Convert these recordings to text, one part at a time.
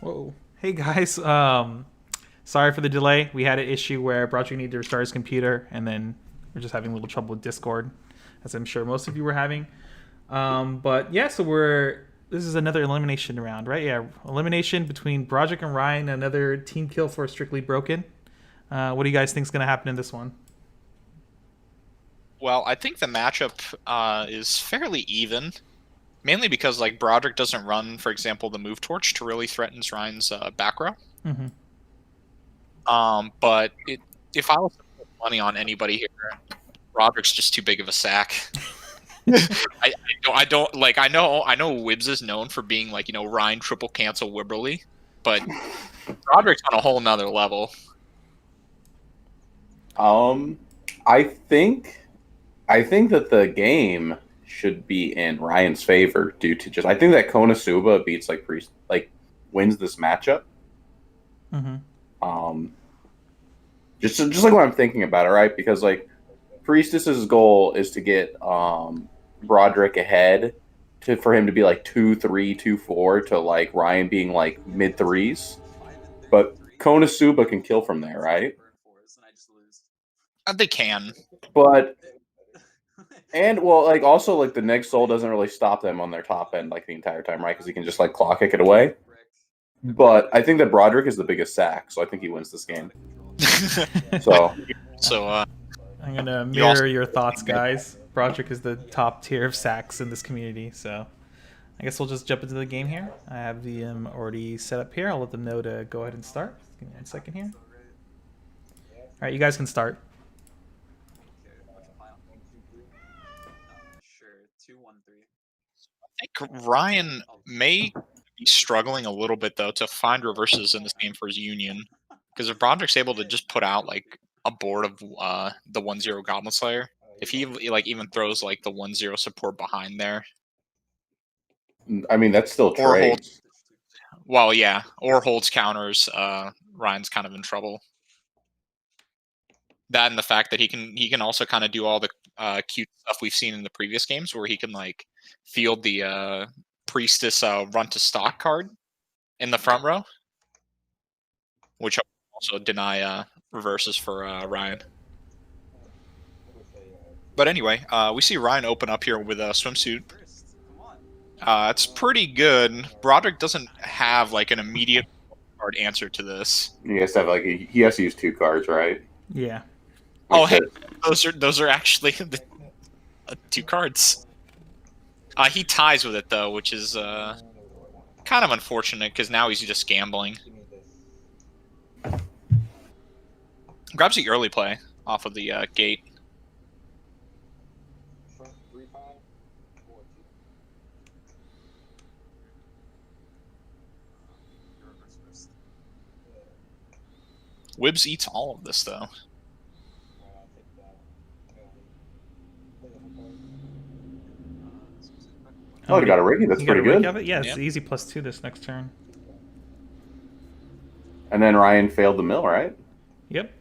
Whoa. Hey guys. Sorry for the delay. We had an issue where Broderick needed to restart his computer, and then we're just having a little trouble with Discord, as I'm sure most of you were having. But yeah, so we're this is another elimination round, right? Yeah, elimination between Broderick and Ryan. Another team kill for Strictly Broken. What do you guys think is going to happen in this one? Well, I think the matchup is fairly even, mainly because like Broderick doesn't run, for example, the move torch to really threaten Ryan's back row. Mm-hmm. But if I was to put money on anybody here, Broderick's just too big of a sack. I don't like. I know Wibbs is known for being like Ryan triple cancel Wibberly, but Broderick's on a whole nother level. I think that the game should be in Ryan's favor due to just I think that Konosuba beats wins this matchup. Mm-hmm. Just like what I'm thinking about it, right? Because like Priestess's goal is to get Broderick ahead for him to be like 2-3, 2-4 to like Ryan being like mid threes. But Konosuba can kill from there, right? They can. But also like the next soul doesn't really stop them on their top end like the entire time, right? Because he can just like clock kick it away. But I think that Broderick is the biggest sack, so I think he wins this game. So I'm gonna mirror your thoughts, guys. Broderick is the top tier of sacks in this community, so I guess we'll just jump into the game here. I have the already set up here. I'll let them know to go ahead and start. Give me 1 second here. All right, you guys can start. I think Ryan may be struggling a little bit though to find reverses in this game for his Union, because if Broderick's able to just put out like a board of the 1-0 Goblin Slayer, if he like even throws like the 1-0 support behind there, I mean that's still trades. Or holds counters, Ryan's kind of in trouble. That and the fact that he can also kind of do all the cute stuff we've seen in the previous games, where he can like field the Priestess run to stock card in the front row, which also deny reverses for Ryan. But anyway, we see Ryan open up here with a swimsuit. It's pretty good. Broderick doesn't have like an immediate card answer to this. He has to have he has to use 2 cards, right? Yeah. Hey, those are actually the 2 cards. He ties with it though, which is kind of unfortunate because now he's just gambling. Grabs the early play off of the gate. Wibbs eats all of this though. Oh, you got a Ricky. That's pretty good. Yeah, it's easy +2 this next turn. And then Ryan failed the mill, right? Yep.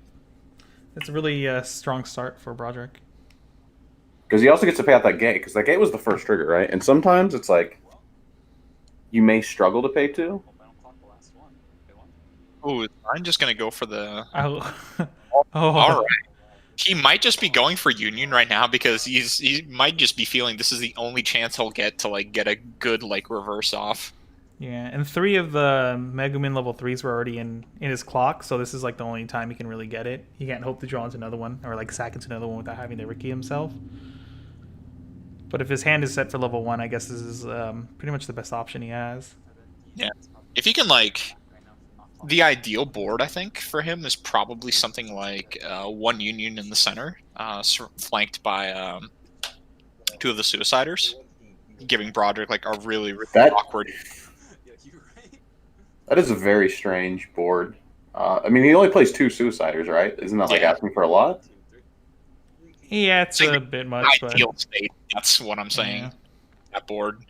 It's a really strong start for Broderick. Because he also gets to pay out that gate, because that gate was the first trigger, right? And sometimes it's like you may struggle to pay 2. Oh, I'm just gonna go for the. Oh. All right. He might just be going for Union right now because he might just be feeling this is the only chance he'll get to like get a good like reverse off. Yeah, and 3 of the Megumin level 3s were already in his clock, so this is like the only time he can really get it. He can't hope to draw into another one or like sack into another one without having to Ricky himself. But if his hand is set for level 1, I guess this is pretty much the best option he has. Yeah, if he can like. The ideal board, I think, for him is probably something like 1 Union in the center, flanked by 2 of the Suiciders, giving Broderick like a really awkward. That is a very strange board. I mean, he only plays 2 Suiciders, right? Isn't that like asking for a lot? Yeah, it's a bit much. Ideal state. That's what I'm saying. Yeah. That board.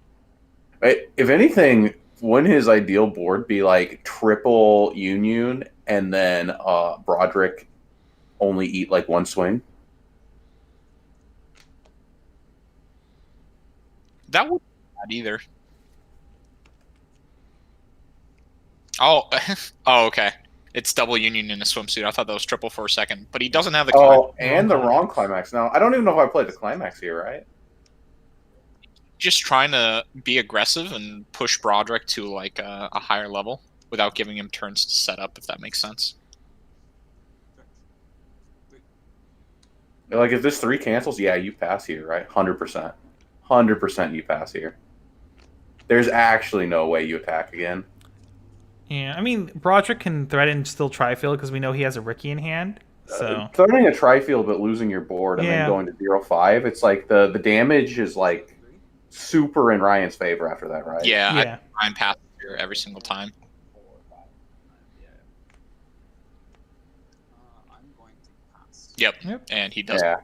If anything. Wouldn't his ideal board be like triple Union and then Broderick only eat like 1 swing? That wouldn't be bad either. Oh, oh, okay. It's double union in a swimsuit. I thought that was triple for a second, but he doesn't have the. Oh, No, and the climax. wrong climax. Now I don't even know if I played the climax here, right? Just trying to be aggressive and push Broderick to like a higher level without giving him turns to set up, if that makes sense. Like if this 3 cancels, yeah, you pass here, right? 100%. 100% you pass here. There's actually no way you attack again. Yeah, I mean, Broderick can threaten still tri-field because we know he has a Ricky in hand. So Threatening a tri-field but losing your board and Yeah. then going to 0-5, it's like the damage is like super in Ryan's favor after that, right? Yeah, yeah, I'm passing here every single time. Yep, and he doesn't. Yeah.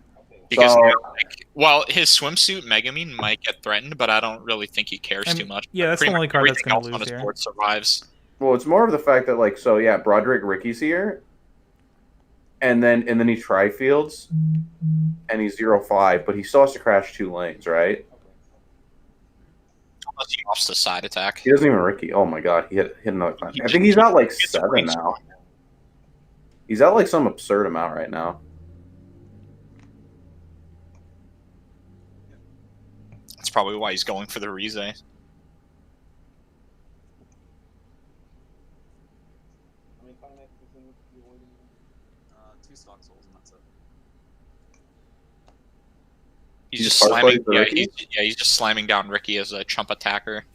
Because So- like, well, his swimsuit Megamine might get threatened, but I don't really think he cares I mean, too much. yeah, that's Pretty the only much card that's everything gonna else on lose his here. board survives. Well, it's more of the fact that like so yeah, Broderick Ricky's here, and then he tri-fields, and he's 0-5, but he still has to crash 2 lanes, right? Unless he offs the side attack. He doesn't even Ricky. Oh my god, he hit another climax. He I think he's at like gets a 7 range now. He's at like some absurd amount right now. That's probably why he's going for the Rize. He's just Hard slamming. plays the Yeah, Ricky? he's just slamming down Ricky as a chump attacker.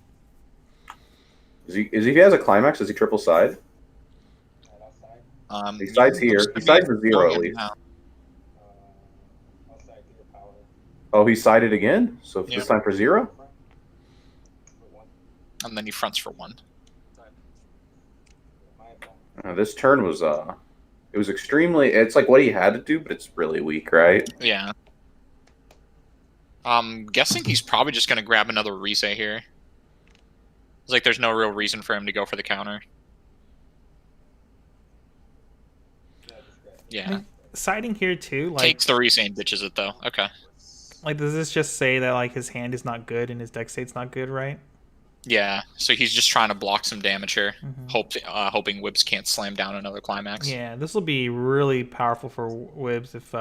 Is he if he has a climax, is he triple side? He sides here. looks He to be sides for 0 going at in least. now. Oh, he sided again? So Yeah. this time for 0? And then he fronts for 1. This turn was it was extremely. It's like what he had to do, but it's really weak, right? Yeah. Guessing he's probably just going to grab another Rize here. It's like there's no real reason for him to go for the counter. Yeah. Like, siding here too, like Takes the Rize and ditches it, though. Okay. like does this just say that like his hand is not good and his deck state's not good, right? Yeah, so he's just trying to block some damage here, Mhm. hoping Wibbs can't slam down another climax. Yeah, this will be really powerful for Wibbs if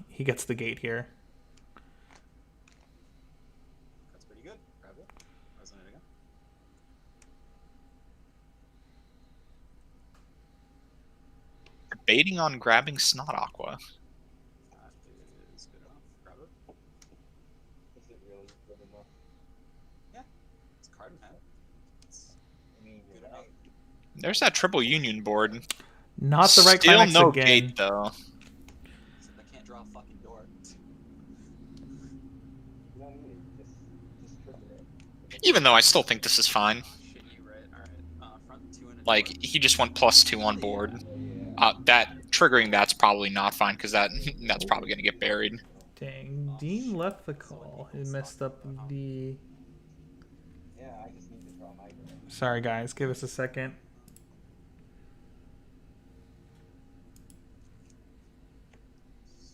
he gets the gate here. That's pretty good. Grab it. Resonate again. Debating on grabbing Snot Aqua. That is good enough. Grab it. Is it really good enough? Yeah. It's a card in hand. It's I mean, good you're enough. There's that triple union board. Not the right Still climax no again. gate, though. Except I can't draw a fucking door. You don't need it. Just trigger it. Even though I still think this is fine. Shit, you right. Alright. Front 2 and a Like, door. he just went +2 on board. Yeah. That triggering that's probably not fine because that's probably gonna get buried. Dang, Dean left the call. He messed up the. Yeah, I just need to draw my door. Sorry guys, give us a second.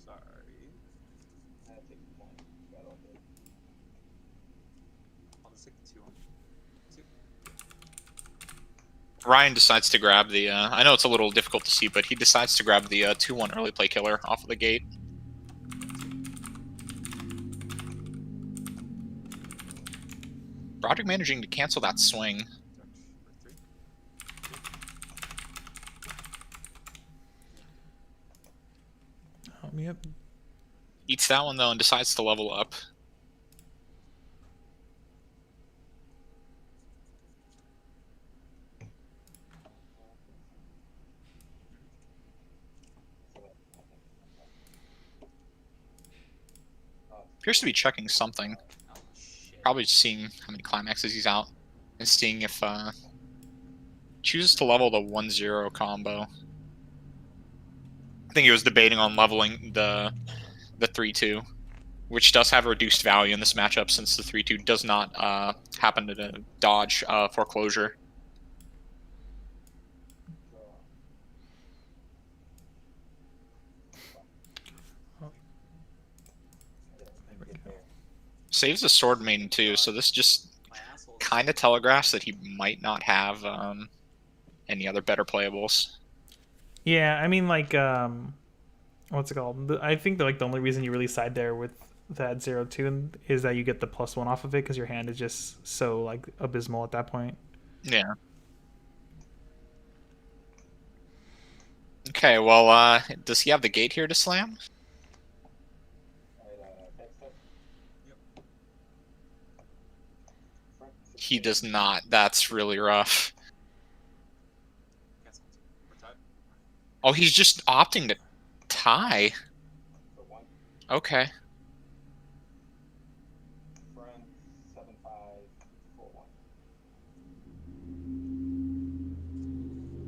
Sorry. I take the point. Got all good. I'll just take the 2 on. 2. Ryan decides to grab the. I know it's a little difficult to see, but he decides to grab the 2-1 early play killer off of the gate. Broderick managing to cancel that swing. For 3. Yep. Eats that one though and decides to level up. Appears to be checking something. Oh, shit. Probably just seeing how many climaxes he's out and seeing if chooses to level the 1-0 combo. I think he was debating on leveling the 3-2, which does have reduced value in this matchup since the 3-2 does not happen to dodge foreclosure. Saves the sword main too, so this just My asshole. kind of telegraphs that he might not have any other better playables. Yeah, I mean, like, what's it called? I think that, like, the only reason you really side there with that 0-2 is that you get the +1 off of it because your hand is just so, like, abysmal at that point. Yeah. Okay, well, does he have the gate here to slam? He does not. That's really rough. Oh, he's just opting to tie. Okay.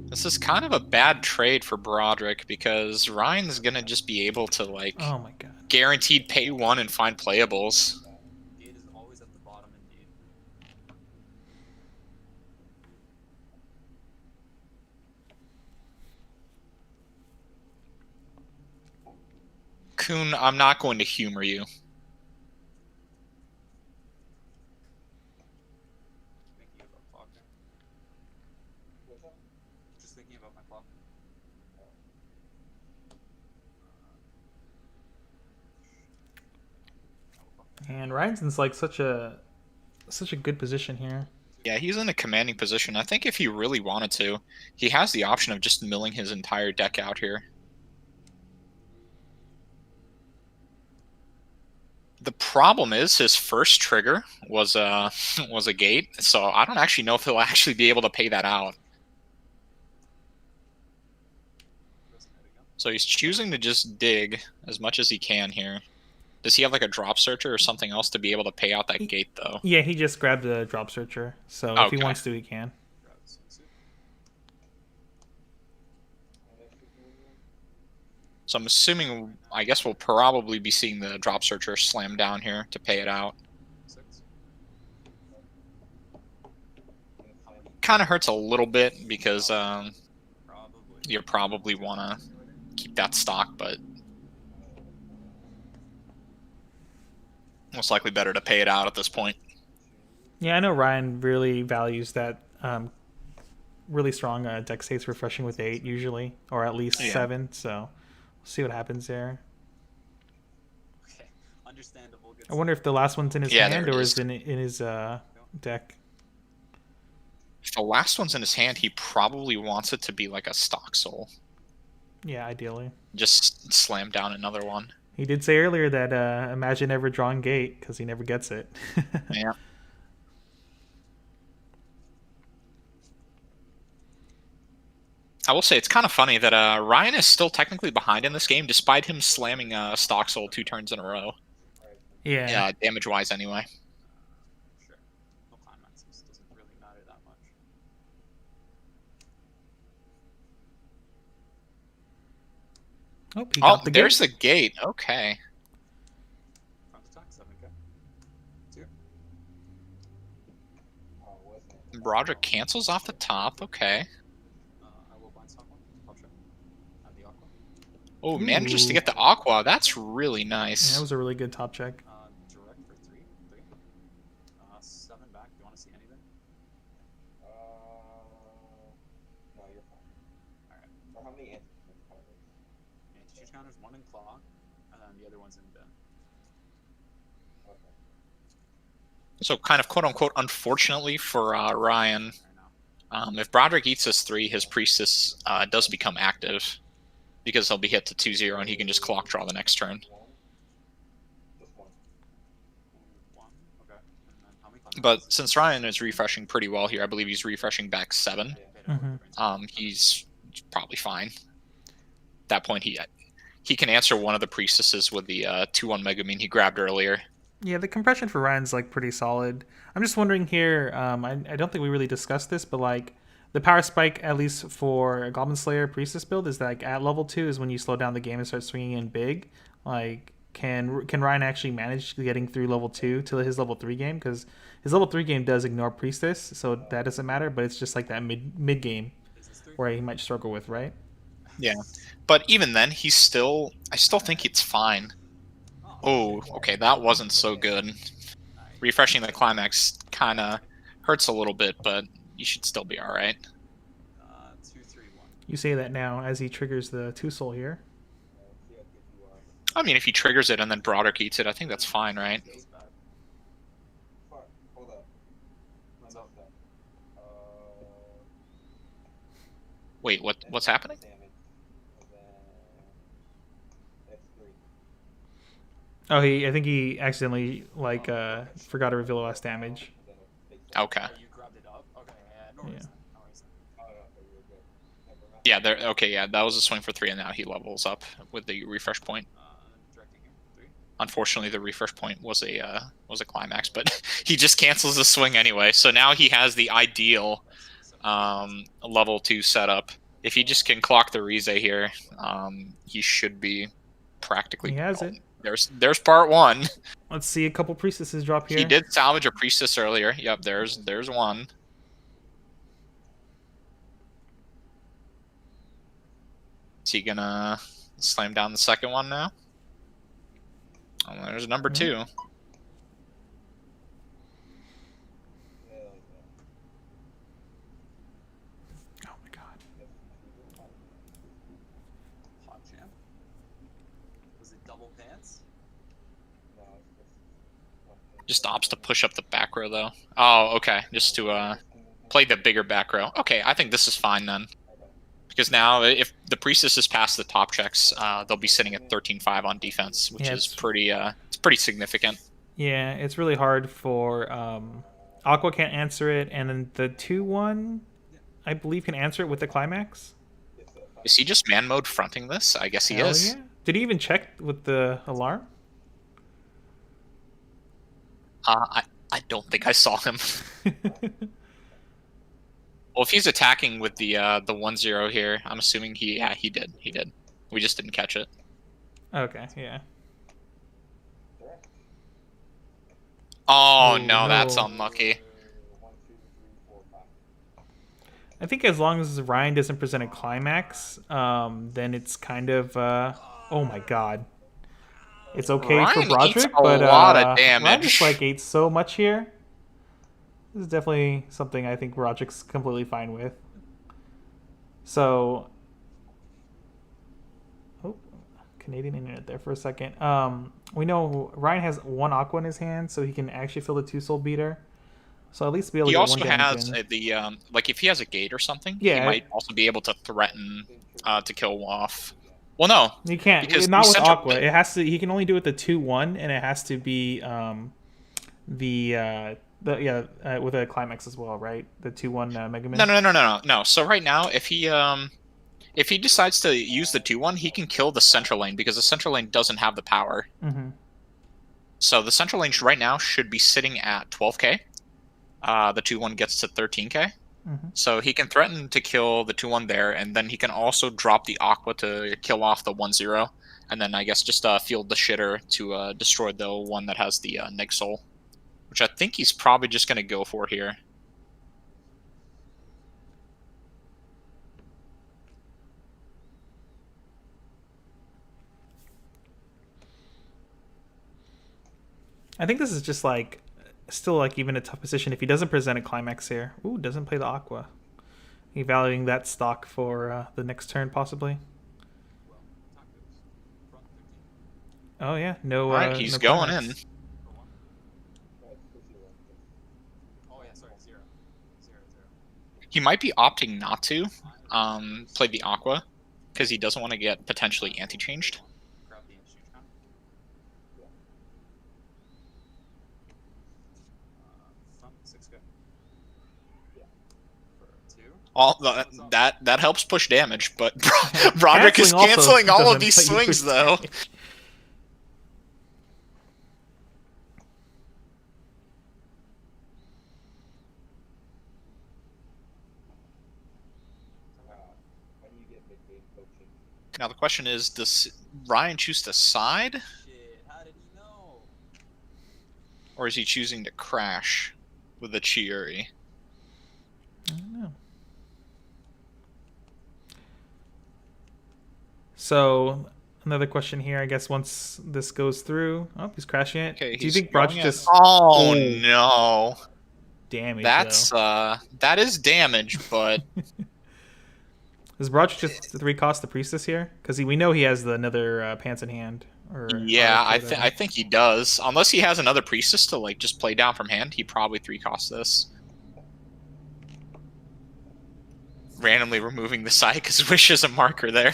This is kind of a bad trade for Broderick because Ryan's gonna just be able to, like, Oh my god. guaranteed pay 1 and find playables. Gate is always at the bottom indeed. Kuhn, I'm not going to humor you. Thinking about clock now. Just thinking about my clock. And Ryan's in, like, such a good position here. Yeah, he's in a commanding position. I think if he really wanted to, he has the option of just milling his entire deck out here. The problem is his first trigger was was a gate, so I don't actually know if he'll actually be able to pay that out. So he's choosing to just dig as much as he can here. Does he have like a drop searcher or something else to be able to pay out that gate though? Yeah, he just grabbed a drop searcher, so if he Okay. wants to, he can. Grab the swimsuit. So I'm assuming, I guess we'll probably be seeing the drop searcher slam down here to pay it out. 6. Kind of hurts a little bit because Probably. you probably want to keep that stock, but most likely better to pay it out at this point. Yeah, I know Ryan really values that really strong deck states refreshing with 8 usually, or at least Yeah. 7, so we'll see what happens there. Okay. Understandable. Good I wonder if the last one's in his Yeah, hand there it or is. is in his deck. If the last one's in his hand, he probably wants it to be like a stock soul. Yeah, ideally. Just slam down another one. He did say earlier that imagine never drawing gate because he never gets it. Yeah. I will say it's kind of funny that Ryan is still technically behind in this game, despite him slamming stock soul 2 turns in a row. Yeah. Yeah, damage-wise anyway. Sure. No climaxes. Doesn't really matter that much. Oh, he Oh, got the there's gate. the gate. Okay. Front attack 7k. 2. Broderick cancels off the top. Okay. I will blind stock one. Top check. And the aqua. Oh, manages to Ooh. get the aqua. That's really Yeah, nice. that was a really good top check. Direct for 3. 3. 7 back. Do you want to see anything? No, you're fine. Alright. Or how many anti-change counters? Anti-change counters, 1 in clock, and then the other one's in den. Okay. So kind of quote-unquote unfortunately for Ryan, Right now. if Broderick eats this 3, his Priestess does become active because he'll be hit to 2-0 and he can just clock draw the next turn. One. Just one. 1. Okay. And then how many climaxes? But since Ryan is refreshing pretty well here, I believe he's refreshing back 7. He's probably fine. At that point, he can answer one of the Priestesses with the 2-1 Megumin he grabbed earlier. Yeah, the compression for Ryan's like pretty solid. I'm just wondering here. I don't think we really discussed this, but like the power spike, at least for a Goblin Slayer Priestess build, is that like at level 2 is when you slow down the game and start swinging in big. Like, can Ryan actually manage getting through level 2 to his level 3 game? Because his level 3 game does ignore Priestess, so that doesn't matter. But it's just like that mid game Is this 3? where he might struggle with, right? Yeah. But even then, I still think it's fine. Oh, okay, that wasn't so good. Nice. Refreshing the climax kind of hurts a little bit, but you should still be all right. You say that now as he triggers the two soul here. I mean, if he triggers it and then Broderick eats it, I think that's fine, right? Fuck, hold up. What's up? Wait, what's happening? Damage. And then X3. Oh, I think he accidentally like forgot to reveal the last damage. And then a big Okay. Oh, you grabbed it up? Okay, yeah, no worries. Yeah. No worries. Oh, no, okay, you're good. Never mind. Yeah, there. Okay, yeah, that was a swing for 3, and now he levels up with the refresh point. Directing here. 3. Unfortunately, the refresh point was a climax, but he just cancels the swing anyway. So now he has the ideal level 2 setup. If he just can clock the Rize here, he should be practically. He has it. There's part 1. Let's see a couple priestesses drop here. He did salvage a priestess earlier. Yep, there's one. Is he gonna slam down the second one now? Oh, there's number 2. Yeah, like that. Oh my god. Hot champ. Was it double pants? No, it's Just opts to push up the back row though. Oh, okay. Just to play the bigger back row. Okay, I think this is fine then. Because now, if the priestess is past the top checks, they'll be sitting at 13-5 on defense, which Yeah, is pretty. It's pretty significant. Yeah, it's really hard for Aqua can't answer it, and then the 2-1, I believe, can answer it with the climax. Is he just man mode fronting this? I guess he Hell is. yeah. Did he even check with the alarm? I don't think I saw him. Well, if he's attacking with the 1-0 here, I'm assuming he did. He did. We just didn't catch it. Okay, yeah. Oh Oh, no, that's no. unlucky. 1, 2, 3, 4, 5. I think as long as Ryan doesn't present a climax, then it's kind of oh my god. It's okay Ryan for eats Broderick, a but lot of Ryan damage. just like ate so much here. This is definitely something I think Broderick's completely fine with. So, oh, Canadian internet there for a second. We know Ryan has 1 aqua in his hand, so he can actually fill the 2-soul beater. So at least be able He to get also 1 damage has in. the like if he has a gate or something, Yeah. he might also be able to threaten to kill off. Well, no, You can't. because Not the with center- Aqua. It has to. He can only do it the 2-1, and it has to be with a climax as well, right? The 2-1 Mega Man. No. So right now, if he decides to use the 2-1, he can kill the central lane because the central lane doesn't have the power. Mm-hmm. So the central lane right now should be sitting at 12k. The 2-1 gets to 13k. Mm-hmm. So he can threaten to kill the 2-1 there, and then he can also drop the Aqua to kill off the 1-0, and then I guess just field the shitter to destroy the one that has the Neg Soul, which I think he's probably just going to go for here. I think this is just like still like even a tough position if he doesn't present a climax here. Ooh, doesn't play the Aqua. Evaluating that stock for the next turn possibly. Well, tacos. Front 13. Oh yeah, no. All right, he's no going climax. in. For 1. That's for 0. Oh, yeah, sorry. 0. 0, 0. He might be opting not to play the Aqua because he doesn't want to get potentially anti-changed. Grab the exchange count. Front 6 go. Yeah. For 2. All that helps push damage, but Broderick is Canceling also canceling all of doesn't these let you swings push though. damage. When you get big game coaching, Now the question is, does Ryan choose to side, Shit, how did he know? or is he choosing to crash with the Chiuri? I don't know. So another question here, I guess once this goes through. Oh, he's crashing it. Okay, Do you he's think going Broderick in. just Oh Ooh. no, damage? that's though? that is damage, but Does Broderick just 3-cost the Priestess here? Because we know he has another Pants in hand. Or Yeah, Arc or whatever. I think he does. Unless he has another Priestess to like just play down from hand, he probably 3-costs this. Randomly removing the side because Wish is a marker there.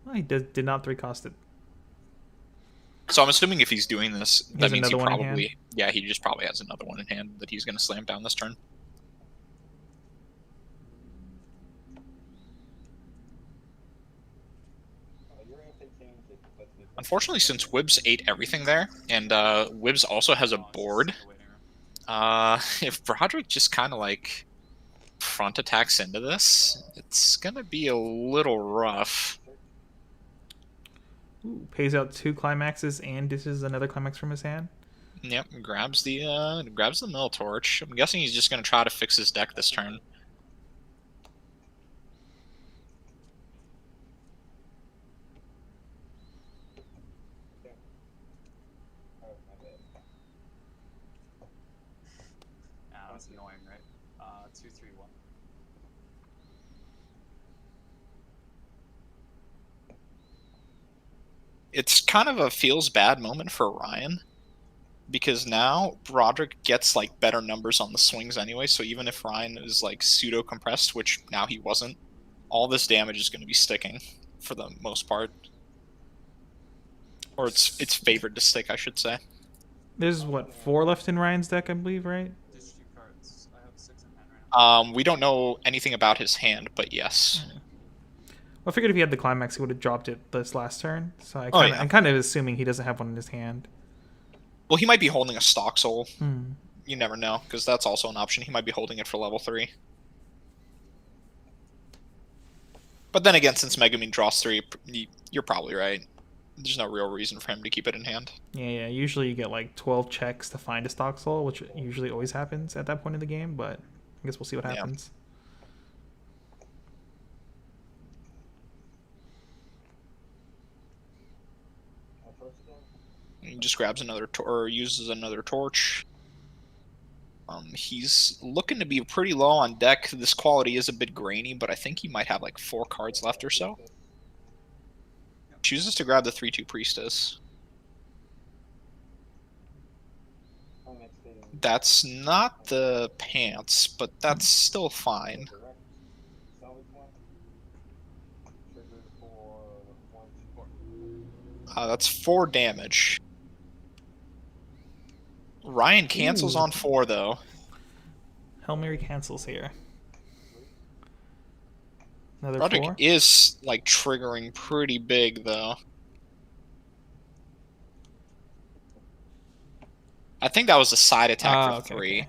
Well, he did not 3-cost it. So I'm assuming if he's doing this, He that has means he another one in probably, yeah, he just probably has another one in hand that he's going to slam down this turn. You're gonna say change it, but Unfortunately, since Wibbs ate everything there, and Wibbs also has a board, if Broderick just kind of like front attacks into this, it's going to be a little rough. Ooh, pays out 2 climaxes and dishes another climax from his hand. Yep, grabs the mill torch. I'm guessing he's just going to try to fix his deck this turn. oh, my bad. Yeah, that's annoying, right? 2, 3, 1. It's kind of a feels bad moment for Ryan, because now Broderick gets like better numbers on the swings anyway, so even if Ryan is like pseudo compressed, which now he wasn't, all this damage is going to be sticking for the most part. Or it's favored to stick, I should say. There's what, 4 left in Ryan's deck, I believe, right? Dish 2 cards. I have 6 in hand right now. We don't know anything about his hand, but yes. Well, I figured if he had the climax, he would have dropped it this last turn. So yeah. I'm kind of assuming he doesn't have one in his hand. Well, he might be holding a stock soul. Hmm. You never know, because that's also an option. He might be holding it for level 3. But then again, since Megumin draws 3, you're probably right. There's no real reason for him to keep it in hand. Yeah. Usually you get like 12 checks to find a stock soul, which usually always happens at that point in the game, but I guess we'll see what Yeah. happens. He just grabs another or uses another torch. He's looking to be pretty low on deck. This quality is a bit grainy, but I think he might have like 4 cards left or so. Chooses to grab the 3/2 Priestess. That's not the pants, but that's still fine. That's 4 damage. Ryan cancels Ooh. on 4 though. Hail Mary cancels here. Another Broderick 4. is like triggering pretty big though. I think that was a side attack for 3. Okay.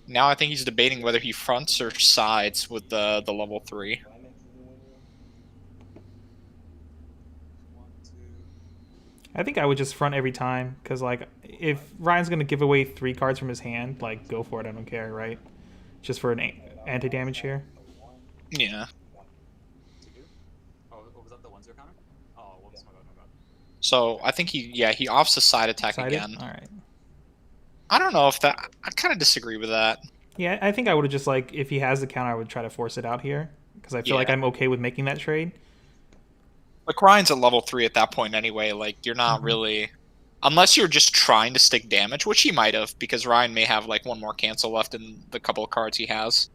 Now I think he's debating whether he fronts or sides with the level 3. 1, 2. I think I would just front every time, because like if Ryan's gonna give away 3 cards from his hand, like go for it. I don't care, right? Just for an anti-damage here. Yeah. 2, 2. Oh, was that the 1-0 counter? Oh, whoops, my bad. So I think he offs a side attack Sided? again. All right. I don't know if that. I kind of disagree with that. Yeah, I think I would have just like if he has the counter, I would try to force it out here because I feel like Yeah. I'm okay with making that trade. Like Ryan's at level 3 at that point anyway. Like you're not Mhm. really, unless you're just trying to stick damage, which he might have, because Ryan may have like 1 more cancel left in the couple of cards he has.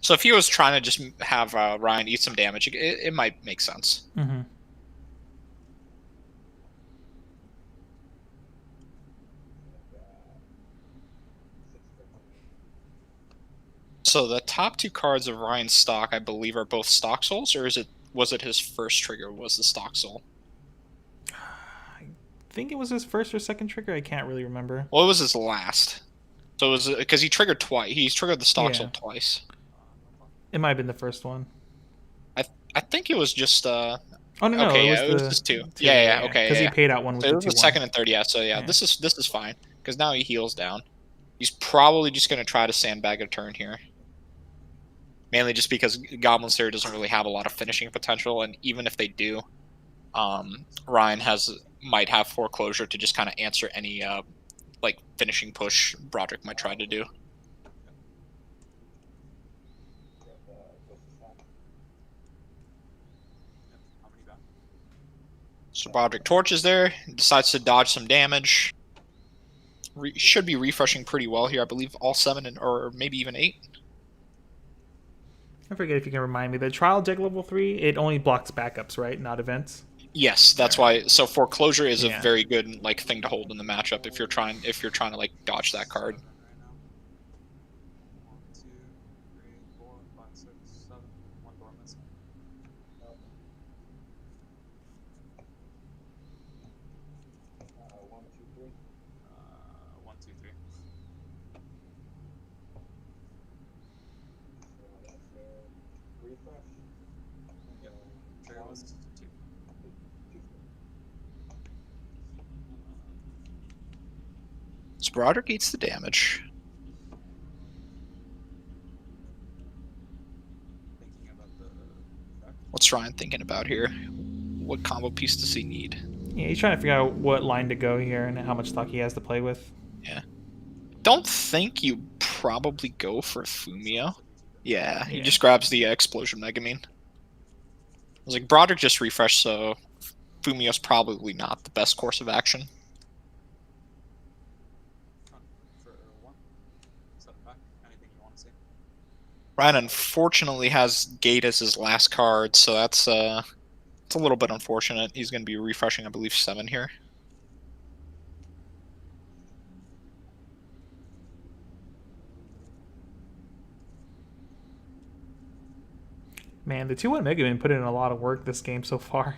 So if he was trying to just have Ryan eat some damage, it might make sense. Mm-hmm. So the top 2 cards of Ryan's stock, I believe, are both stock souls, or was it his first trigger was the stock soul? I think it was his first or second trigger. I can't really remember. Well, it was his last. So it was because he triggered twice. He's triggered the stock Yeah. soul twice. It might have been the first one. I think it was just Oh no, okay, it was just 2. two, Yeah, okay, Because yeah. he paid out one with So it the was 2 the second and third, yeah. So yeah, Yeah. this is fine because now he heals down. He's probably just gonna try to sandbag a turn here, mainly just because Goblin Slayer doesn't really have a lot of finishing potential, and even if they do, Ryan might have foreclosure to just kind of answer any like finishing push Broderick might try to do. How many back? So Broderick torches there, decides to dodge some damage. Should be refreshing pretty well here. I believe all 7 or maybe even 8. I forget if you can remind me. The trial deck level 3, it only blocks backups, right? Not events. Yes, that's why. So foreclosure is Yeah. a very good like thing to hold in the matchup if you're trying to like dodge that card. 7 right now. 1, 2, 3, 4, 5, 6, 7. 1 door missing. 1, 2, 3. 1, 2, 3. That's refresh. Yep. Trigger was 2. So Broderick eats the damage. Thinking about the effect. What's Ryan thinking about here? What combo piece does he need? Yeah, he's trying to figure out what line to go here and how much stock he has to play with. Don't think you probably go for Fumio. Yeah, he Yeah. just grabs the explosion Megamine. I was like, Broderick just refreshed, so Fumio's probably not the best course of action. Front for 1. 7 back. Anything you want to see? Ryan unfortunately has Gate as his last card, so that's it's a little bit unfortunate. He's going to be refreshing, I believe, 7 here. Man, the 2-1 Mega Man put in a lot of work this game so far.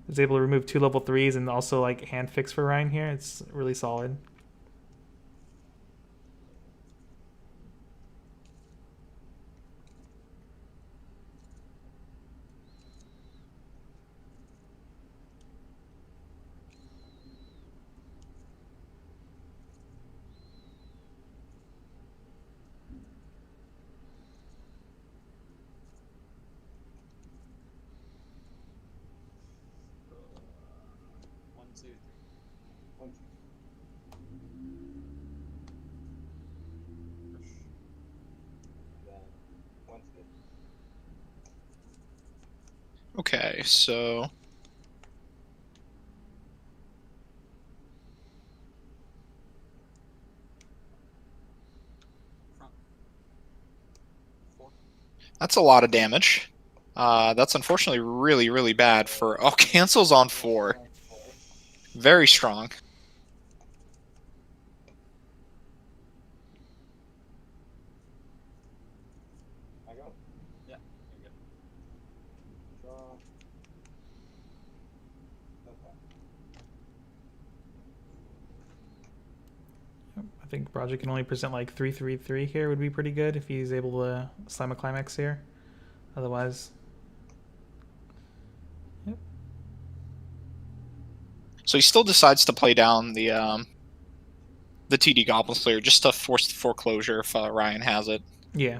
Was able to remove 2 level 3s and also like hand fix for Ryan here. It's really solid. Uh, 1, 2, 3. 1, 2. Push. Then 1, 2. Okay, so Front. 4. that's a lot of damage. That's unfortunately really, really bad for... Oh, cancels on 4. Very strong. I go. Yeah. You're good. Draw. Okay. I think Broderick can only present like 3-3-3 here would be pretty good if he's able to slam a climax here. Otherwise, So he still decides to play down the TD Goblin Slayer just to force the foreclosure if Ryan has it. yeah.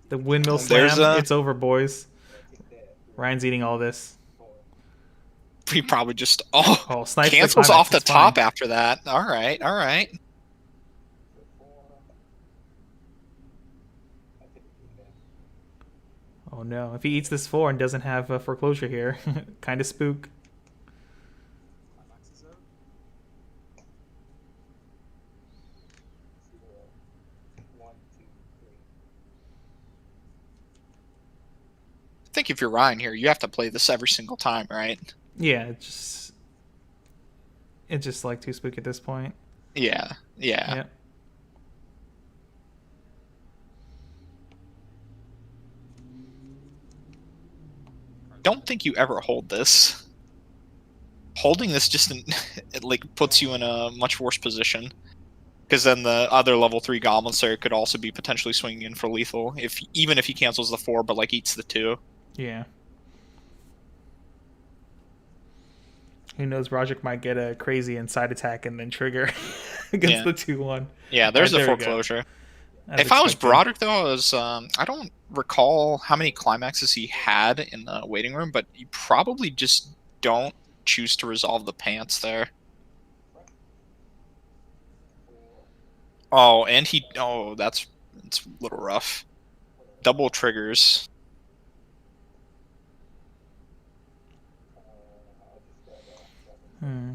The windmill slam, There's it's over, boys. Take that. Ryan's eating all this. 4. He probably just Oh, snipes the cancels climax, off the it's top fine. after that. All right, all right. So 4. I take 2 down. Oh no, if he eats this 4 and doesn't have a foreclosure here, kind of spook. Climax is out. 0. 1, 2, 3. I think if you're Ryan here, you have to play this every single time, right? Yeah, it's just like too spook at this point. Yeah, yeah. Yeah. Don't think you ever hold this. Holding this just it like puts you in a much worse position. Because then the other level 3 Goblin Slayer could also be potentially swinging in for lethal, even if he cancels the 4 but like eats the 2. Yeah. Who knows? Broderick might get a crazy inside attack and then trigger against Yeah. the 2-1. Yeah, there's Right, the there we go. foreclosure. As If I was expected. Broderick, though, I was I don't recall how many climaxes he had in the waiting room, but you probably just don't choose to resolve the pants there. Oh, and he... Oh, that's a little rough. Double triggers.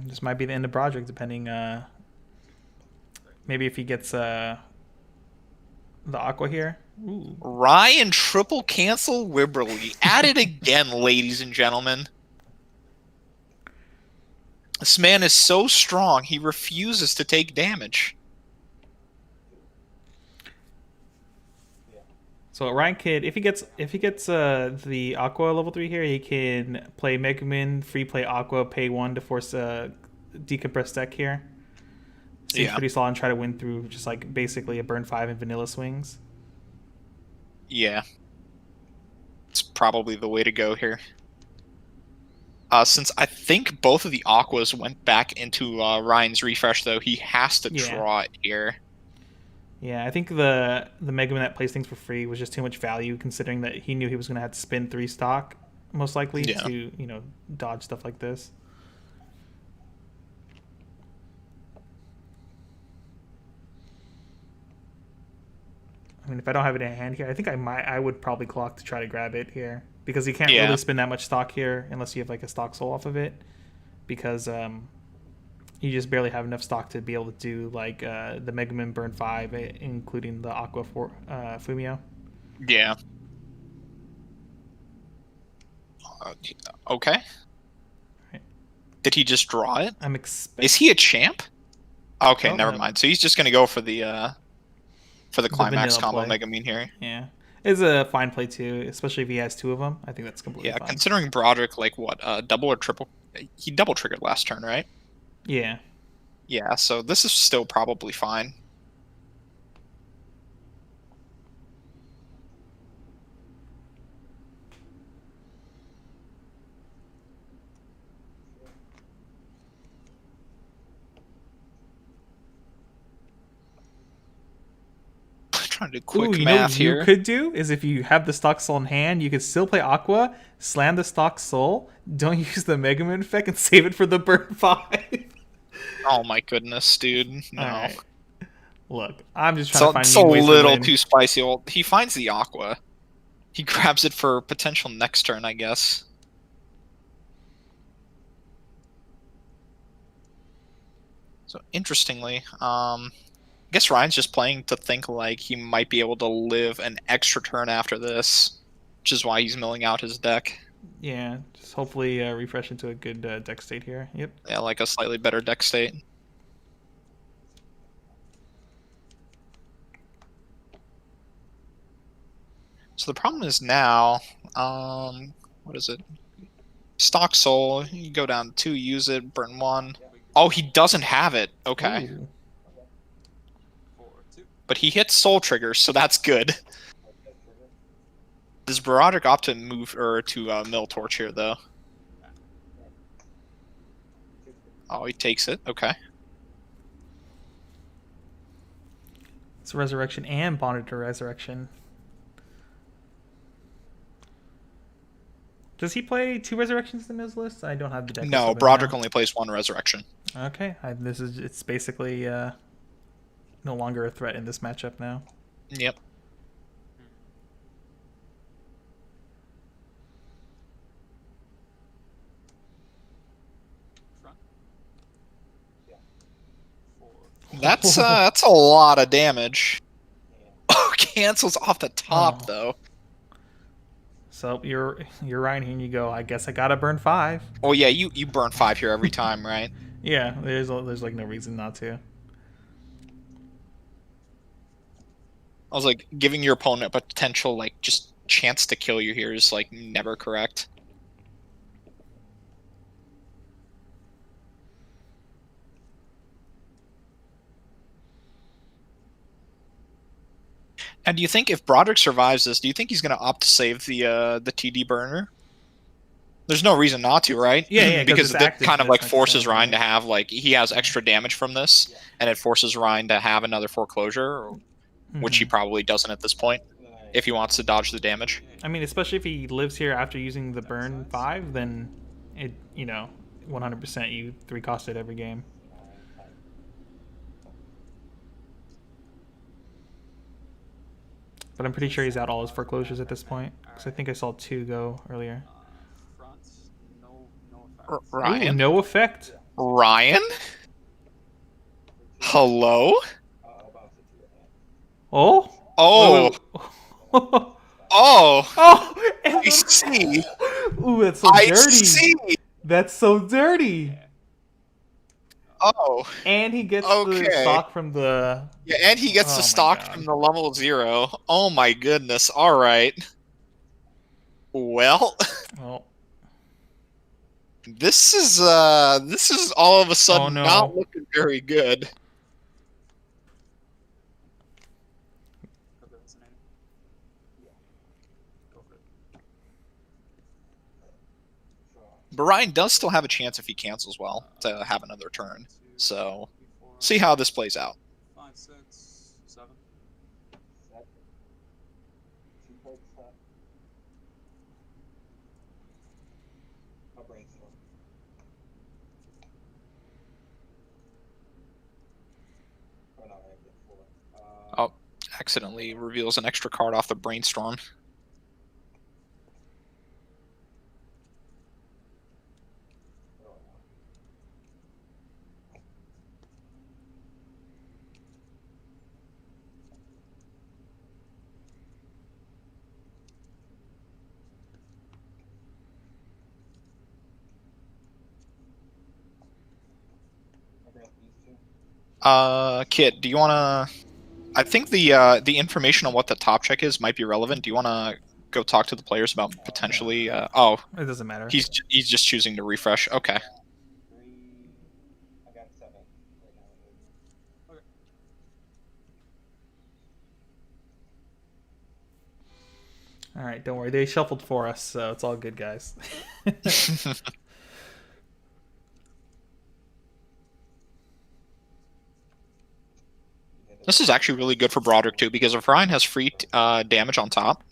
This might be the end of Broderick, depending. Maybe if he gets the Aqua here. Ooh. Ryan triple cancel Wibberly. At it again, ladies and gentlemen. This man is so strong, he refuses to take damage. So Ryan could, if he gets the Aqua level 3 here, he can play Megaman, free play Aqua, pay 1 to force a decompress deck here. Seems pretty solid and try to win through just like basically a burn 5 and vanilla swings. Yeah. It's probably the way to go here. Since I think both of the Aquas went back into Ryan's refresh, though, he has to draw it here. Yeah, I think the Mega Man that plays things for free was just too much value, considering that he knew he was going to have to spin 3 stock, most likely, to, dodge stuff like this. I mean, if I don't have it in hand here, I think I would probably clock to try to grab it here, because you can't really spin that much stock here unless you have like a stock soul off of it, because you just barely have enough stock to be able to do like the Mega Man burn 5, including the Aqua for Fumio. Yeah. Okay. Right. Did he just draw it? I'm expecting. Is he a champ? Okay, never mind. So he's just gonna go for the climax combo Mega Man here. Yeah, it's a fine play too, especially if he has 2 of them. I think that's completely fine. Considering Broderick, like what, double or triple? He double triggered last turn, right? Yeah. Yeah, so this is still probably fine. Trying to do quick math here. You could do is if you have the stock soul in hand, you could still play Aqua, slam the stock soul, don't use the Mega Man effect, and save it for the burn 5. Oh my goodness, dude! No. Right. Look, I'm just trying to find. It's a little too spicy. He finds the Aqua. He grabs it for potential next turn, I guess. So interestingly, I guess Ryan's just playing to think like he might be able to live an extra turn after this, which is why he's milling out his deck. Yeah, just hopefully refresh into a good deck state here. Yep. Yeah, like a slightly better deck state. So the problem is now, what is it? Stock Soul, you go down 2, use it, burn 1. Oh, he doesn't have it. Okay. Ooh. But he hits Soul Triggers, so that's good. Does Broderick opt to move or to mill Torch here, though? Oh, he takes it. Okay. It's Resurrection and Bonded to Resurrection. Does he play 2 Resurrections in his list? I don't have the deck. No, Broderick only plays 1 Resurrection. Okay, it's basically no longer a threat in this matchup now. Yep. That's a lot of damage. Oh, cancels off the top though. So you're Ryan here and you go, I guess I gotta burn 5. Oh yeah, you burn 5 here every time, right? Yeah, there's like no reason not to. I was like, giving your opponent a potential like just chance to kill you here is like never correct. And do you think if Broderick survives this, do you think he's going to opt to save the TD burner? There's no reason not to, right? Yeah, because it kind of like forces Ryan to have like he has extra damage from this, and it forces Ryan to have another foreclosure, which he probably doesn't at this point, if he wants to dodge the damage. I mean, especially if he lives here after using the burn 5, then it 100% you 3-costed every game. But I'm pretty sure he's out all his foreclosures at this point. Because I think I saw 2 go earlier. Front, no effect. Ooh, Ryan? no effect. Ryan? Hello? I'll bounce it to your hand. Oh? Oh. Oh. Oh. Oh. And I see. Ooh, that's so I dirty. see. That's so dirty. Oh. And he gets Okay. the stock from the... Yeah, and he gets Oh the my stock God. from the level 0. Oh my goodness. All right. Well, Oh. this is all of a sudden Oh, no. not looking very good. Okay, listening. Go for it. But Ryan does still have a chance if he cancels well to have another turn. So, see how this plays out. 5, 6, 7. Set. 2 card set. I'll brainstorm. Oh no, I get 4. Oh. Accidentally reveals an extra card off the brainstorm. Oh, no. I grab these 2. Kit, do you wanna? I think the information on what the top check is might be relevant. Do you wanna go talk to the players about potentially? Oh, It doesn't matter. he's just choosing to refresh. Okay. 3. I got 7 right now. All right, don't worry. They shuffled for us, so it's all good, guys. This is actually really good for Broderick too, because if Ryan has free damage on top,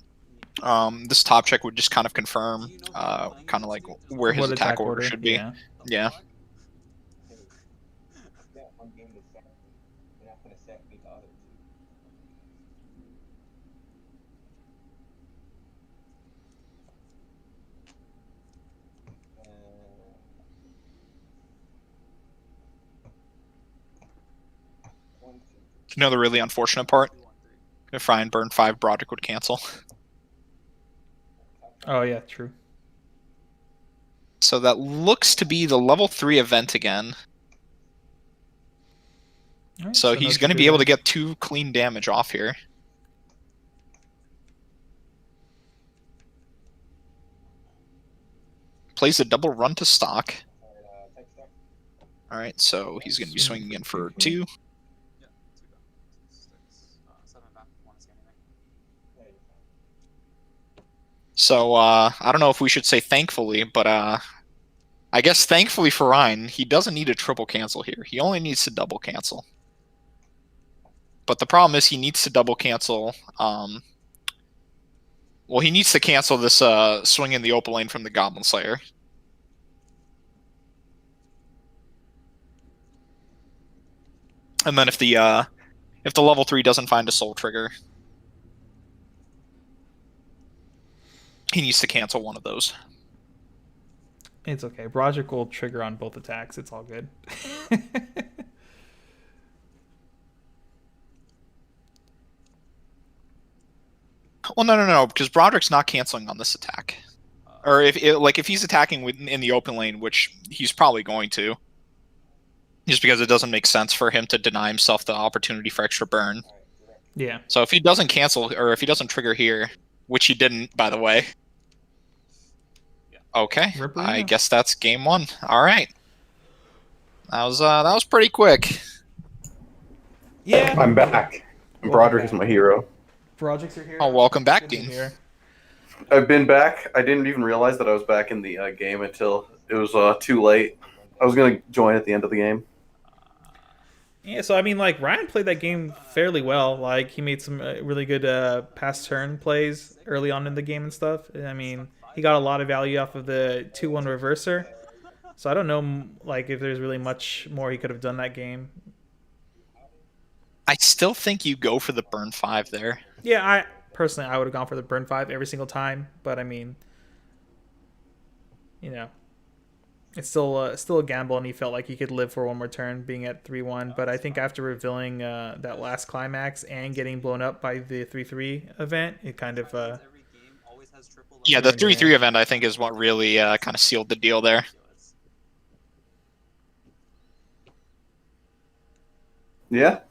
this top check would just kind of confirm, kind of like where his What attack order should be. Yeah. Yeah. Hey, yeah, one game to sack me. You're not gonna sack me the other 2. One, two, You know the really unfortunate part? 2, 1, 3. If Ryan burned 5, Broderick would cancel. Oh, yeah, true. So that looks to be the level 3 event again. All right, So no he's going to be able to trigger. get 2 clean damage off here. Plays a double run to stock. type stack. Alright, so he's going to be swinging in for 2. Yeah, 2 down. 6, 7 back. 1 is anything. Yeah, you're fine. So, I don't know if we should say thankfully, but I guess thankfully for Ryan, he doesn't need a triple cancel here. He only needs to double cancel. But the problem is he needs to double cancel. Well, he needs to cancel this swing in the Opalane from the Goblin Slayer. And then if the level 3 doesn't find a soul trigger, he needs to cancel one of those. It's okay. Broderick will trigger on both attacks. It's all good. Well, no, because Broderick's not canceling on this attack. Or if he's attacking in the open lane, which he's probably going to, just because it doesn't make sense for him to deny himself the opportunity for extra burn. Alright, direct. Yeah. So if he doesn't cancel, or if he doesn't trigger here, which he didn't, by the way. Okay, Ripperino. I guess that's game 1. All right, that was pretty quick. Yeah. I'm back. Broderick is my hero. Projects are here. Oh, welcome back, Good to Dean. hear. I've been back. I didn't even realize that I was back in the game until it was too late. I was going to join at the end of the game. Yeah, so I mean, like, Ryan played that game fairly well. Like, he made some really good pass turn plays early on in the game and stuff. I mean, he got a lot of value off of the 2-1 reverser. So I don't know, like, if there's really much more he could have done that game. I still think you go for the burn 5 there. Yeah, I personally would have gone for the burn 5 every single time, but I mean, you know, it's still a gamble, and he felt like he could live for one more turn, being at 3-1. But I think after revealing that last climax and getting blown up by the 3-3 event, it kind of Yeah, the 3-3 event I think is what really kind of sealed the deal there. Yeah,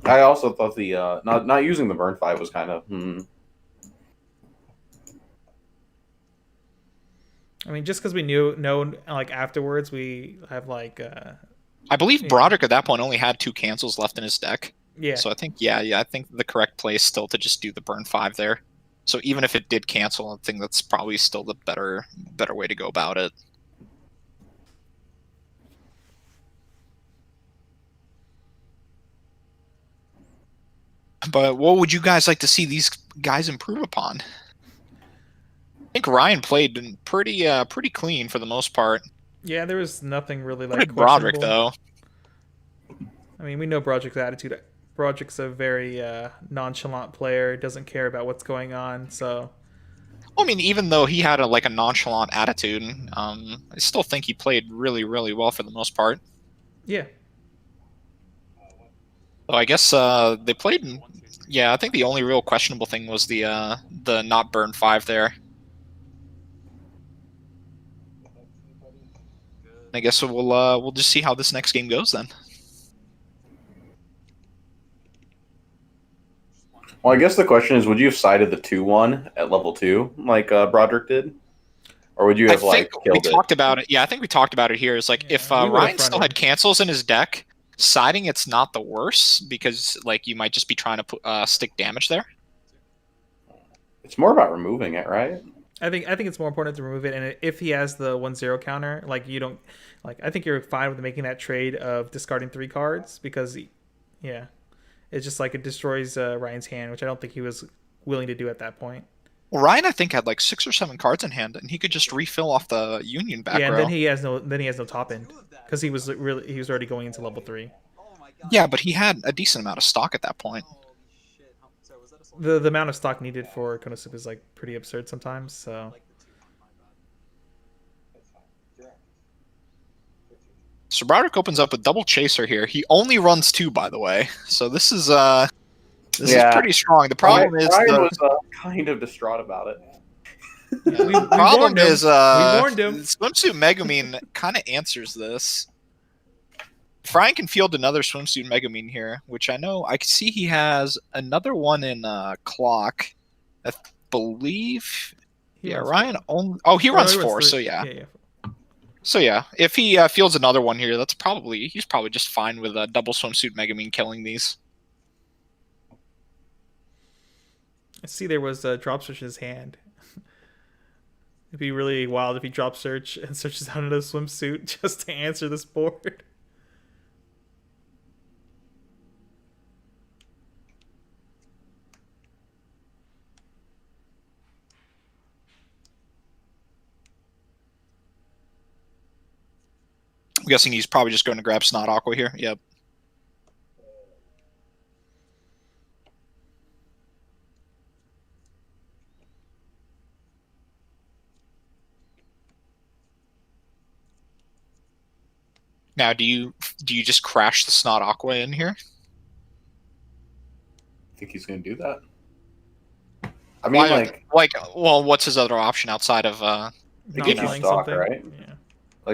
I also thought the not using the burn 5 was kind of. I mean, just because we know like afterwards, we have like. I believe Broderick at that point only had 2 cancels left in his deck. Yeah. So I think I think the correct play is still to just do the burn 5 there. So even if it did cancel, I think that's probably still the better way to go about it. But what would you guys like to see these guys improve upon? I think Ryan played pretty clean for the most part. Yeah, there was nothing really What like did Broderick though? I mean, we know Broderick's attitude. Broderick's a very nonchalant player, doesn't care about what's going on, so... I mean, even though he had a nonchalant attitude, I still think he played really, really well for the most part. Yeah. So I guess they played... Yeah, I think the only real questionable thing was the not burn 5 there. I guess we'll just see how this next game goes then. Well, I guess the question is, would you have sided the 2-1 at level 2 like Broderick did? Or would you have killed we talked about it. Yeah, I think we talked about it here. It's like if Ryan still had cancels in his deck, siding it's not the worst because you might just be trying to put stick damage there. It's more about removing it, right? I think it's more important to remove it, and if he has the 1-0 counter, you don't I think you're fine with making that trade of discarding 3 cards because it's just it destroys Ryan's hand, which I don't think he was willing to do at that point. Well, Ryan I think had 6 or 7 cards in hand, and he could just refill off the Union back row. Yeah, and then he has no top end because he was already going into level 3. Yeah, but he had a decent amount of stock at that point. The amount of stock needed for Konosuba is pretty absurd sometimes. So Broderick opens up a double chaser here. He only runs 2, by the way. So this is is pretty strong. The problem is Ryan was kind of distraught about it. Yeah, the problem is we warned him. Swimsuit Megumin kind of answers this. If Ryan can field another Swimsuit Megumin here, which I know I can see he has another one in clock. I believe. Ryan only. Oh, he runs 4. So yeah. So yeah, if he fields another one here, he's probably just fine with a double Swimsuit Megumin killing these. I see there was a drop search in his hand. It'd be really wild if he drop search and searches out another swimsuit just to answer this board. I'm guessing he's probably just going to grab Snot Aqua here. Yep. Now, do you just crash the Snot Aqua in here? I think he's going to do that. I mean, well, what's his other option outside of it gives you stock, right?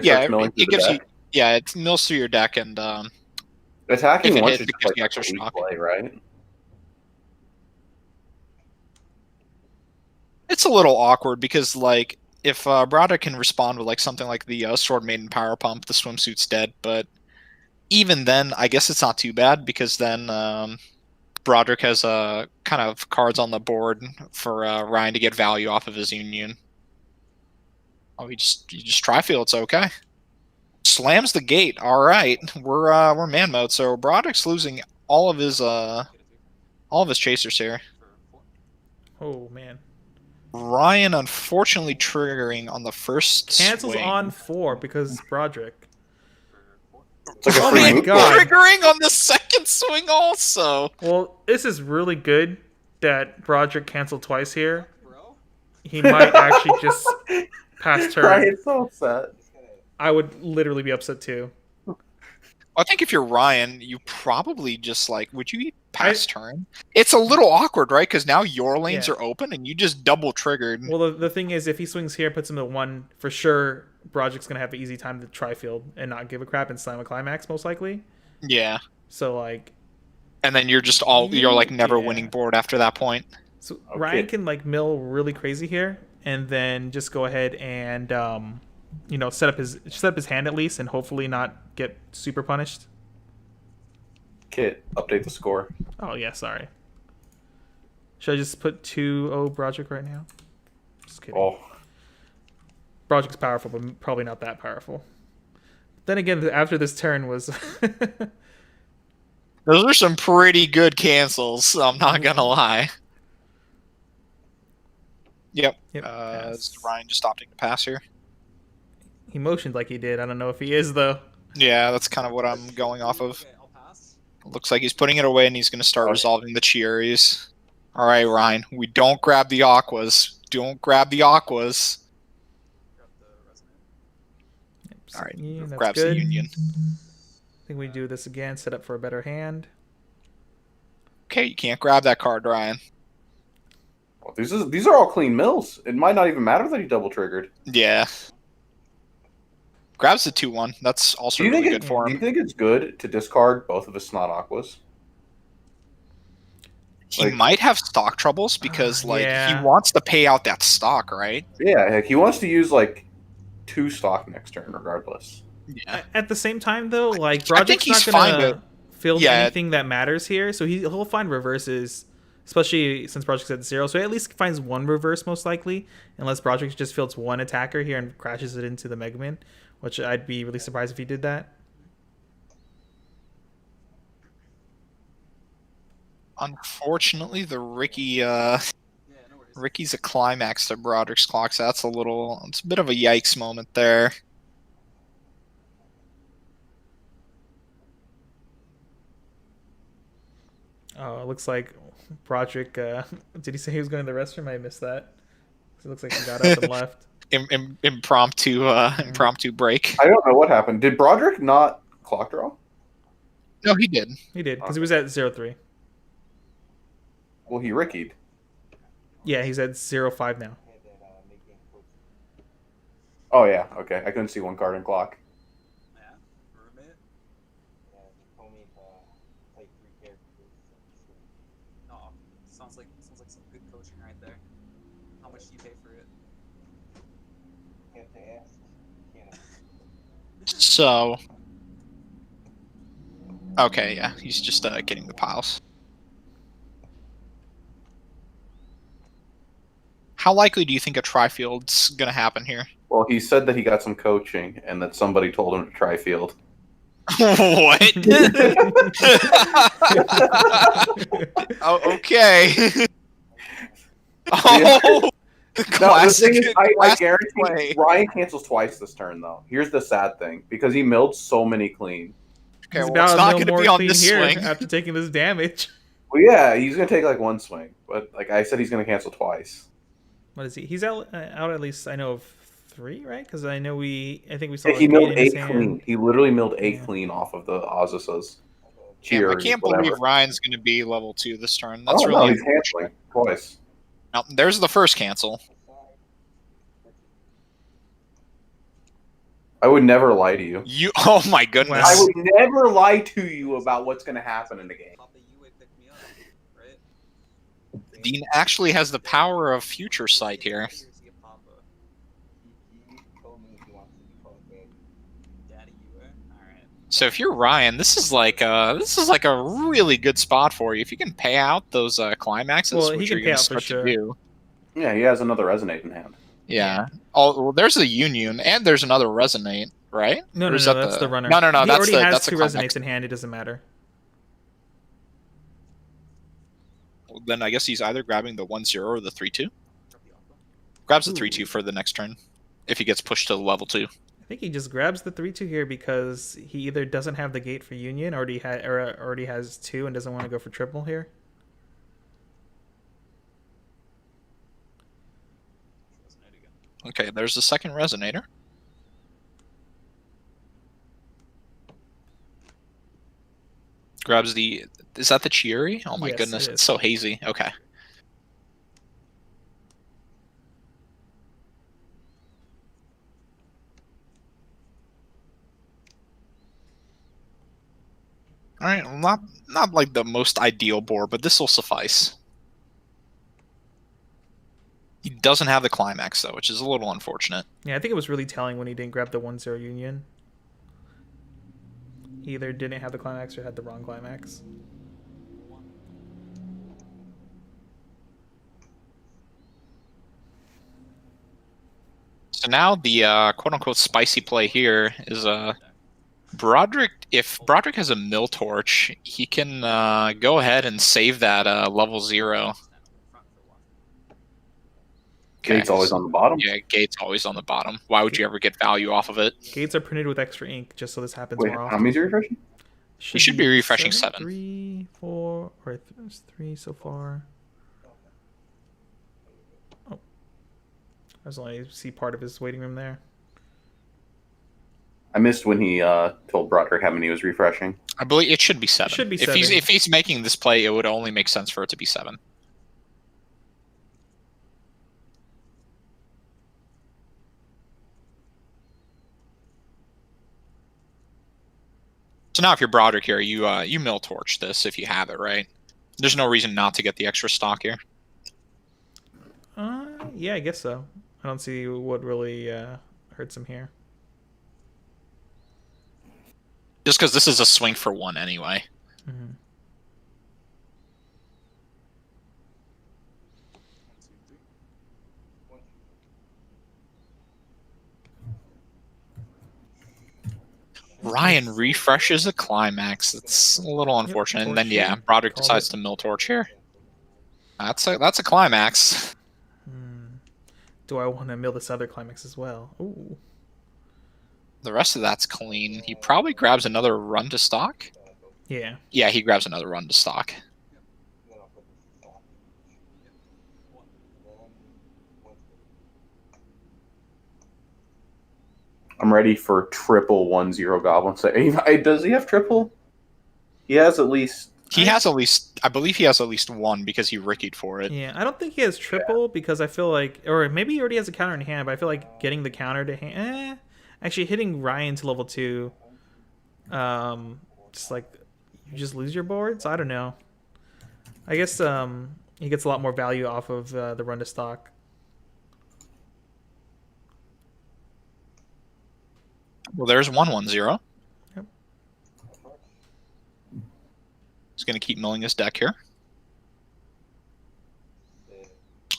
Yeah, it gives you. Yeah, it mills through your deck and attacking once is just the extra shock, play, right? It's a little awkward because if Broderick can respond with something like the Sword Maiden Power Pump, the swimsuit's dead. But even then, I guess it's not too bad because then Broderick has kind of cards on the board for Ryan to get value off of his Union. Oh, you just tri-field. It's okay. Slams the gate. All right, we're man mode. So Broderick's losing all of his chasers here. Oh man. Ryan unfortunately triggering on the first Cancels swing. on 4 because Broderick. It's like a Oh free my move. God. Triggering on the second swing also. Well, this is really good that Broderick canceled twice here. Bro? He might actually just pass turn. Ryan's so upset. Just gonna I would literally be upset too. I think if you're Ryan, you probably just like, would you pass turn? It's a little awkward, right? Because now your lanes Yeah. are open and you just double triggered. Well, the thing is, if he swings here, puts him at 1, for sure, Broderick's going to have an easy time to try field and not give a crap and slam a climax, most likely. Yeah. So, like, And then you're just you're like never Yeah. winning board after that point. so Okay. Ryan can, like, mill really crazy here and then just go ahead and, you know, set up his hand at least and hopefully not get super punished. Kit, update the score. Oh, yeah, sorry. Should I just put 2-0 Broderick right now? Just kidding. Oh, Broderick's powerful, but probably not that powerful. Then again, after this turn was... Those are some pretty good cancels, I'm not gonna lie. Yep. Yep, Is pass. Ryan just opting to pass here? He motioned like he did. I don't know if he is, though. Yeah, that's kind of what I'm going off of. Okay, I'll pass. Looks like he's putting it away and he's going to start Okay. resolving the Chiaris. All right, Ryan, we don't grab the Aquas. Don't grab the Aquas. Grab the resonate. Yep, All right, yeah, that's grabs good. the Union. I think we do this again, set up for a better hand. Okay, you can't grab that card, Ryan. well, these are all clean mills. It might not even matter that he double triggered. Yeah. Grabs the 2-1. That's also really good for Do you him. think it's good to discard both of his snot aquas? He like- might have stock troubles because, like, yeah. he wants to pay out that stock, right? Yeah, heck, he wants to use like 2 stock next turn, regardless. Yeah. At the same time, though, like, I think Broderick's he's not fine going with- to field yeah. anything that matters here, so he'll find reverses, especially since Broderick's at 0. So he at least finds one reverse, most likely, unless Broderick just fields one attacker here and crashes it into the Mega Man, which I'd be really surprised if he did that. Unfortunately, the Ricky, Yeah, no worries. Ricky's a climax to Broderick's clock, so it's a bit of a yikes moment there. Oh, it looks like Broderick, did he say he was going to the restroom? I missed that. It looks like he got up and left. Impromptu break. I don't know what happened. Did Broderick not clock draw? No, he did. He did, because he was at 0-3. Well, he rickied. Yeah, he's at 0-5 now. had that mid-game coach. Oh yeah, okay. I couldn't see one card in clock. Yeah, roommate. Yeah, he told me to play 3 characters. Oh, sounds like some good coaching right there. How much do you pay for it? Have to ask. Can't. So, okay, yeah, he's just getting the piles. How likely do you think a tri-field's gonna happen here? Well, he said that he got some coaching and that somebody told him to try field. What? Oh, okay. Oh, the No, the classic. thing is, I classic guarantee play. Ryan cancels twice this turn, though. Here's the sad thing. Because he milled so many clean. Okay, He's well, it's about not to going to mill be more on clean this here swing. after taking this damage. Well, yeah, he's going to take like 1 swing. But like I said, he's going to cancel twice. What is he? He's out at least, I know, of 3, right? Because I think we saw Yeah, he like milled 8 in his 8 hand. clean. He literally milled 8 Yeah. clean off of the Ozus's. Damn, I Cheers, can't whatever. believe Ryan's going to be level 2 this turn. That's Oh, really no, he's canceling twice. Now, there's the first cancel. I would never lie to you. You, oh my goodness. I would never lie to you about what's going to happen in the game. Papa Yue picked me up, right? Dean actually has the power of future sight here. Or is he a Papa? He told me he wants to be called Daddy. Daddy Yue? Alright. So if you're Ryan, this is like a really good spot for you. If you can pay out those climaxes, Well, he which can you're pay going to out for start sure. to do. Yeah, he has another resonate in hand. Yeah. Oh, well, there's the Union, and there's another Resonate, right? No, Or no, is no, that that's the runner. No, He that's already the has that's 2 the climax. resonates in hand. It doesn't matter. Then I guess he's either grabbing the 1-0 or the 3-2. Drop the Aqua. Grabs the Ooh. 3/2 for the next turn if he gets pushed to level 2. I think he just grabs the 3/2 here because he either doesn't have the gate for Union, or already has 2 and doesn't want to go for triple here. Okay, there's the second resonator. Grabs the... Is that the Chieri? Oh my Yes, goodness, it it's is. so hazy. Okay. Alright, well, not like the most ideal board, but this will suffice. He doesn't have the climax, though, which is a little unfortunate. Yeah, I think it was really telling when he didn't grab the 1-0 Union. He either didn't have the climax or had the wrong climax. So now the quote-unquote spicy play here is Broderick. If Broderick has a mill torch, he can go ahead and save that level 0. Gate's always on the bottom. Yeah, gate's always on the bottom. Why would you ever get value off of it? Gates are printed with extra ink just so this happens Wait, more often. how many is your refreshing? You should be refreshing 7. 3, 4, or 3 so far. Oh, I was only see part of his waiting room there. I missed when he told Broderick how many he was refreshing. I believe it should be 7. It should be if 7. If he's making this play, it would only make sense for it to be 7. So now if you're Broderick here, you mill torch this if you have it, right? There's no reason not to get the extra stock here. Yeah, I guess so. I don't see what really hurts him here. Just because this is a swing for 1 anyway. Mm-hmm. Ryan refreshes a climax. It's a little unfortunate. And then yeah, Broderick decides to mill torch here. That's a climax. Do I want to mill this other climax as well? Ooh. The rest of that's clean. He probably grabs another run to stock. Yeah. Yeah, he grabs another run to stock. I'm ready for triple 1-0 goblin. Does he have triple? He has at least. He has at least. I believe he has at least 1 because he rickied for it. Yeah, I don't think he has triple because I feel like, or maybe he already has a counter in hand, but I feel like getting the counter to hand. Actually, hitting Ryan to level 2. Just like you just lose your boards. I don't know. I guess he gets a lot more value off of the run to stock. Well, there's 1-1-0. Yep. He's going to keep milling his deck here.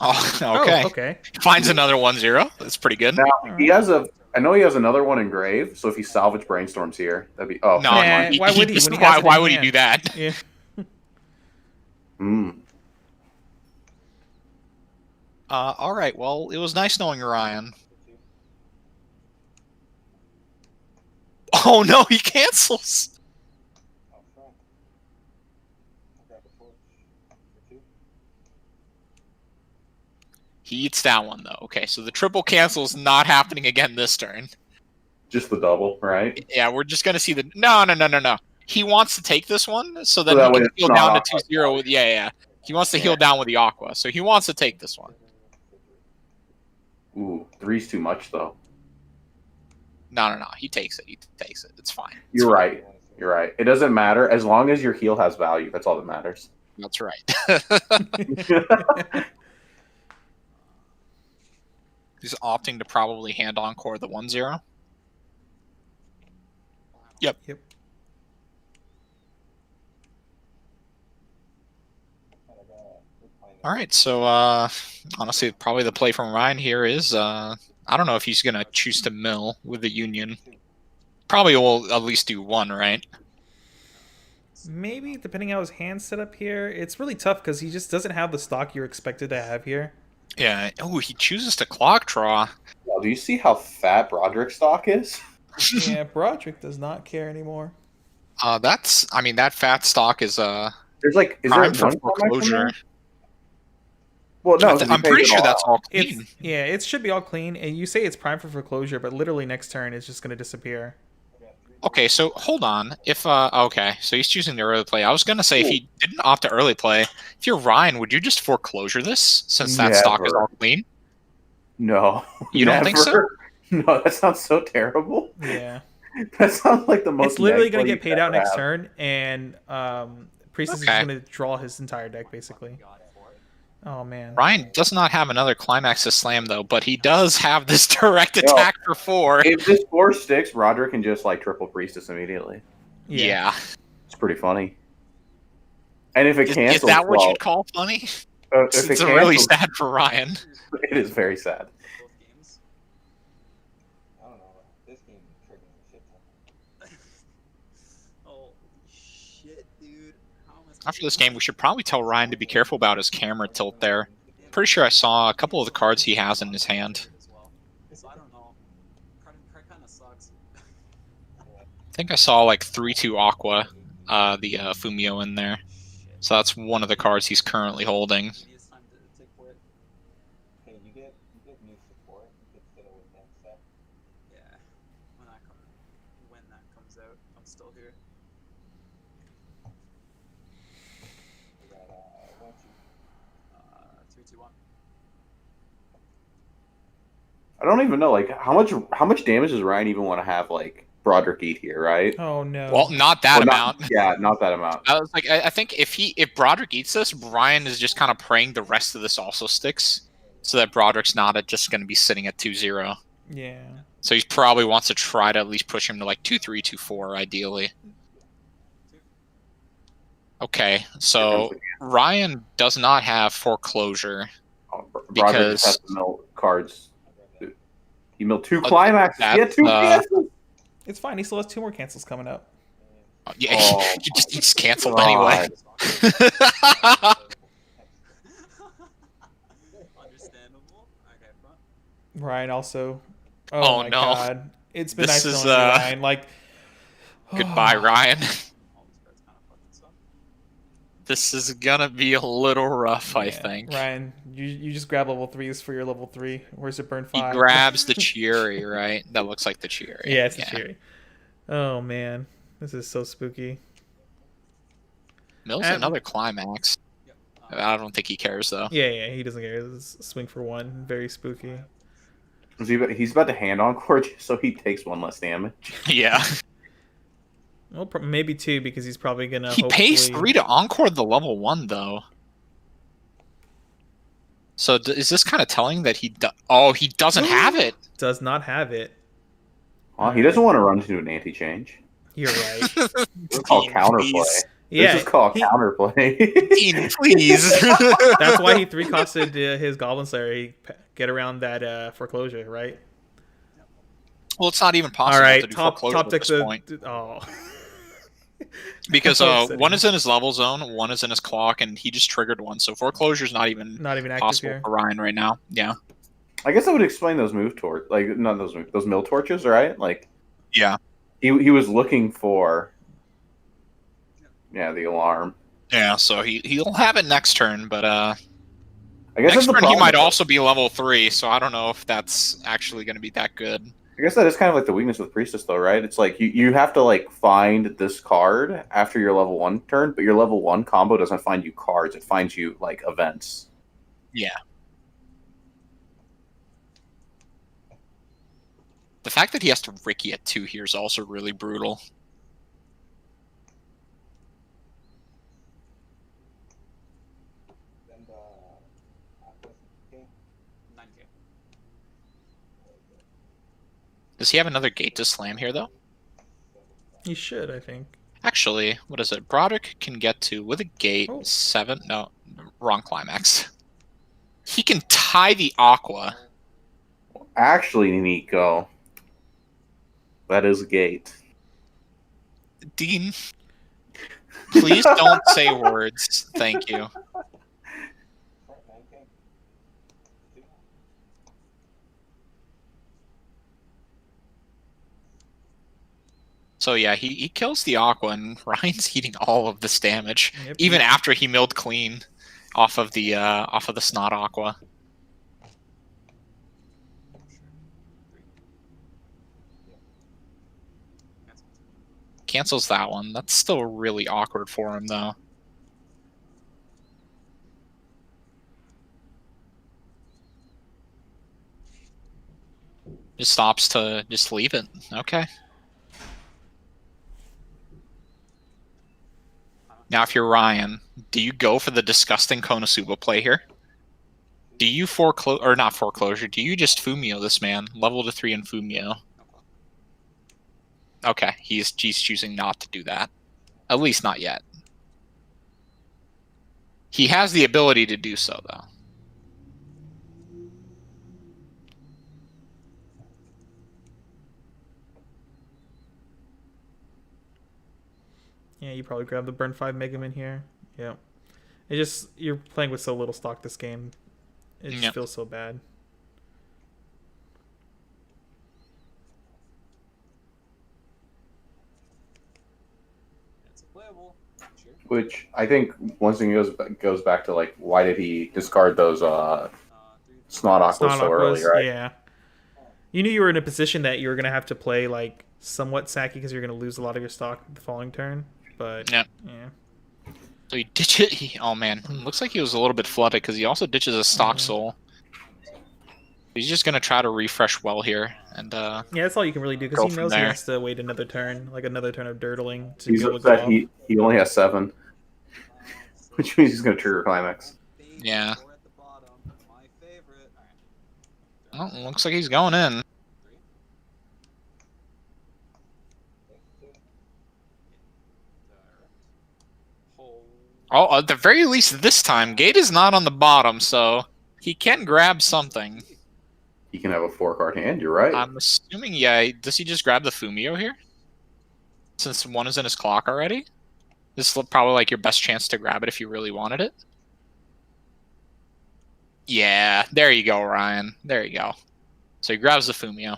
Oh, okay. Oh, okay. Finds another 1-0. That's pretty good. Now he has a. I know he has another one engraved. So if he salvage brainstorms here, that'd be. Oh, No, Nah, he- why would he? this When is he has it in why would he hand? do that? Yeah. All right. Well, it was nice knowing Ryan. Oh no, he cancels. He eats that one though. Okay, so the triple cancel is not happening again this turn. just the double, right? Yeah, we're just gonna see the no. He wants to take this one, so then So that he way can it's heal not down to Aqua. 2-0 with yeah. He wants to heal down with the Aqua, so he wants to take this one. Ooh, 3's too much though. No. He takes it. He takes it. It's fine. It's You're fine. right. You're right. It doesn't matter as long as your heal has value. That's all that matters. That's right. He's opting to probably hand encore the 1-0. Yep. All right, so honestly, probably the play from Ryan here is I don't know if he's gonna choose to mill with the Union. Probably will at least do 1, right? Maybe, depending how his hand's set up here. It's really tough because he just doesn't have the stock you're expected to have here. Yeah. Oh, he chooses to clock draw. Wow, do you see how fat Broderick's stock is? Yeah, Broderick does not care anymore. That's. I mean, that fat stock is There's like, is there prime for one climax in foreclosure. there? Well, no, 'cause he I'm pays pretty it sure all that's out. all clean. It's yeah, it should be all clean. And you say it's prime for foreclosure, but literally next turn it's just gonna disappear. Okay, so hold on. If okay, so he's choosing the early play. I was gonna say if he didn't opt to early play, if you're Ryan, would you just foreclosure this since that stock is Never. all clean? No. You don't think so? Never. No, that sounds so terrible. Yeah. That sounds like the most. It's literally neg gonna play get you paid could out ever next have. turn, and Priestess is Okay. just gonna draw his entire deck basically. Oh man. Ryan does not have another climax to slam though, but he does have this direct No. attack for 4. If this 4 sticks, Broderick can just like triple Priestess immediately. Yeah. It's pretty funny. And if it Is cancels, that what well, you'd call funny? if It's it really cancels, sad for Ryan. it is very sad. Both games. I don't know. This game triggered a shit ton. Oh shit, dude. How am I supposed After to this do game, we should probably tell Ryan to be careful about his camera tilt there. Pretty sure I saw a couple of the cards he has in his hand. as well? So I don't know. Card kind of sucks. I think I saw like 3-2 Aqua, the Fumio in there. Shit. So that's one of the cards he's currently holding. Maybe it's time to take for it. Hey, you get new support. You could fiddle with that set. Yeah. When that comes out, I'm still here. You got won't you? 3-2-1. I don't even know like how much damage does Ryan even want to have like Broderick eat here, right? Oh no. Well, not that Well, amount. Yeah, not that amount. I was like, I think if Broderick eats this, Ryan is just kind of praying the rest of this also sticks, so that Broderick's not just going to be sitting at 2-0. Yeah. So he probably wants to try to at least push him to like 2-3, 2-4, ideally. Okay, so Ryan does not have foreclosure. Broderick Because- just has to mill cards. He milled 2 Okay, climaxes. that's, Yeah, 2 cancels. It's fine. He still has 2 more cancels coming up. Yeah, Oh he just canceled God. anyway. Understandable. Okay, front. Ryan also. Oh, my no. God. It's been This nice is, knowing you, Ryan. Like. Goodbye, Ryan. All these cards kind of fucking suck. This is gonna be a little rough, I Yeah, think. Ryan, you just grab level 3s for your level 3. Where's it burn He 5? grabs the Chieri, right? That looks like the Chieri. Yeah, it's a cheery. Oh man, this is so spooky. Mills Um, another climax. Yep. I don't think he cares though. Yeah, he doesn't care. This is swing for 1, very spooky. He's about to hand encore so he takes 1 less damage. Yeah. Well, maybe 2 because he's probably gonna. He pays hopefully- 3 to encore the level 1 though. So is this kind of telling that he he doesn't have it? Does not have it. Well, he doesn't want to run into an anti-change. You're right. It's called Dean, counterplay. please. Yeah, This is called he- counterplay. Dean, please. that's why he 3-costed his Goblin Slayer. He get around that foreclosure, right? Well, it's not even possible All right, to do top foreclosure at deck this the. point. Oh. Because That's what I'm one saying. is in his level zone, one is in his clock, and he just triggered one. So foreclosure's not even Not even active possible here. for Ryan right now. Yeah. I guess that would explain those those mill torches, right? Like, Yeah. he was looking for, the alarm. Yeah, so he'll have it next turn, but I guess next that's the turn he problem. might also be level 3, so I don't know if that's actually going to be that good. I guess that is kind of like the weakness with Priestess, though, right? It's like you have to like find this card after your level 1 turn, but your level 1 combo doesn't find you cards; it finds you like events. Yeah. The fact that he has to Ricky at 2 here is also really brutal. Then the Aqua's game. 9K. Does he have another gate to slam here, though? He should, I think. Actually, what is it? Broderick can get to, with a gate, Oh. 7. No, wrong climax. He can tie the Aqua. Actually, Nico, that is a gate. Dean, please don't say words. Thank you. Front 9K. So yeah, he kills the Aqua, and Ryan's eating all of this damage, Yep. even after he milled clean off of the Snot Aqua. Cancels that one. That's still really awkward for him, though. Just stops to just leave it. Okay. Now, if you're Ryan, do you go for the disgusting Konosuba play here? Do you not foreclosure? Do you just Fumio this man? Level to 3 in Fumio. Okay, he's choosing not to do that. At least not yet. He has the ability to do so, though. Yeah, you probably grab the burn 5 Mega Man here. Yeah. It just, you're playing with so little stock this game. It just feels so bad. It's playable. Sure. Which I think once again goes back to like why did he discard those Snot Aquas so early, right? Yeah. You knew you were in a position that you were going to have to play like somewhat sacky because you're going to lose a lot of your stock the following turn. But yeah. So he ditches. Oh man, looks like he was a little bit flooded because he also ditches a stock soul. He's just gonna try to refresh well here, and yeah, that's all you can really do because he knows he has to wait another turn, like another turn of dirtling to he's be able upset to go. he only has 7, which means he's gonna trigger climax. Yeah. Well, looks like he's going in. Oh, at the very least this time, Gate is not on the bottom, so he can grab something. He can have a 4-card hand, you're right. I'm assuming, yeah, does he just grab the Fumio here? Since one is in his clock already? This is probably like your best chance to grab it if you really wanted it. Yeah, there you go, Ryan. There you go. So he grabs the Fumio.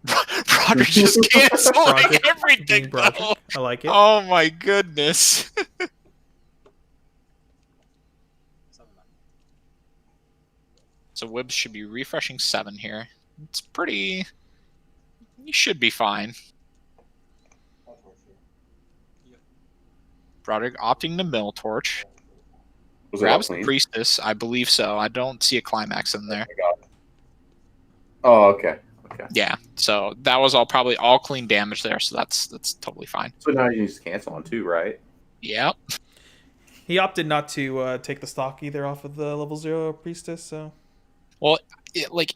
Broderick just canceling everything, though. I like it. Oh my goodness. So Wibbs should be refreshing 7 here. It's pretty... You should be fine. Broderick opting to Mill Torch. Grabs the Priestess, I believe so. I don't see a climax in there. Oh, okay. Okay. Yeah, so that was probably all clean damage there, so that's totally fine. So now you just cancel on 2, right? Yep. He opted not to take the stock either off of the level 0 Priestess, so... Well,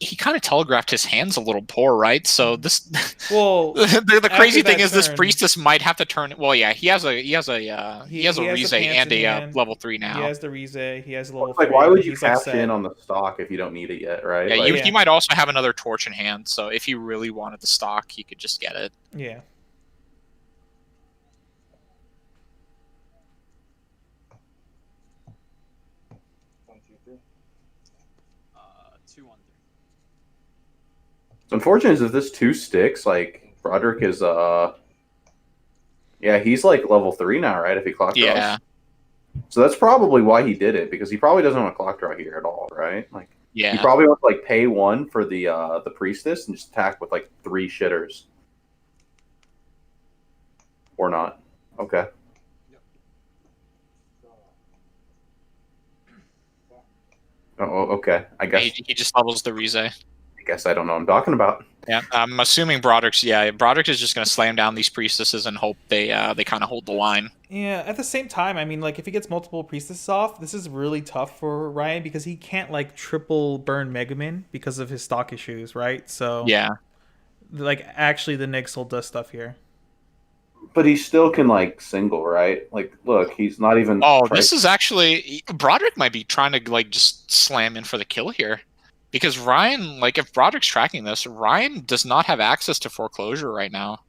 he kind of telegraphed his hands a little poor, right? So this, well, the crazy thing is this Priestess might have to turn. Well, yeah, he has a Rize and a level 3 now. He has the Rize. He has level 3. Like, why would you cash in on the stock if you don't need it yet, right? Yeah, like, he might also have another torch in hand. So if he really wanted the stock, he could just get it. Yeah. It's unfortunate if this 2 sticks, like Broderick is yeah, he's like level 3 now, right? If he clock draws. Yeah. So that's probably why he did it, because he probably doesn't want to clock draw here at all, right? Like yeah. He probably wants to like pay 1 for the Priestess and just attack with like 3 shitters. Or not. Okay. Oh, okay. I guess he just levels the Rize. I guess I don't know what I'm talking about. Yeah, I'm assuming Broderick is just going to slam down these Priestesses and hope they kind of hold the line. Yeah, at the same time, I mean, like, if he gets multiple Priestesses off, this is really tough for Ryan because he can't, like, triple burn Mega Man because of his stock issues, right? So, yeah. Like, actually, the Nixel does stuff here. But he still can, like, single, right? Like, look, he's not even... Oh, this is actually... Broderick might be trying to, like, just slam in for the kill here. Because Ryan, like, if Broderick's tracking this, Ryan does not have access to foreclosure right now.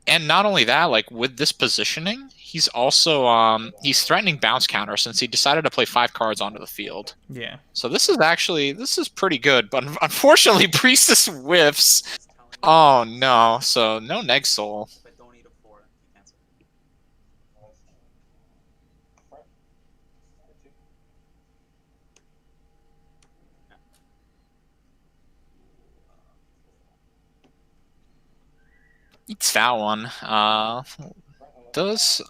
And not only that, like with this positioning, he's also he's threatening bounce counter since he decided to play 5 cards onto the field. Yeah. So this is pretty good, but unfortunately Priestess whiffs. It's telling me Oh no, so no neg soul. if I don't eat a 4, he cancels. Front. Or two. It's that one. Front and left. Does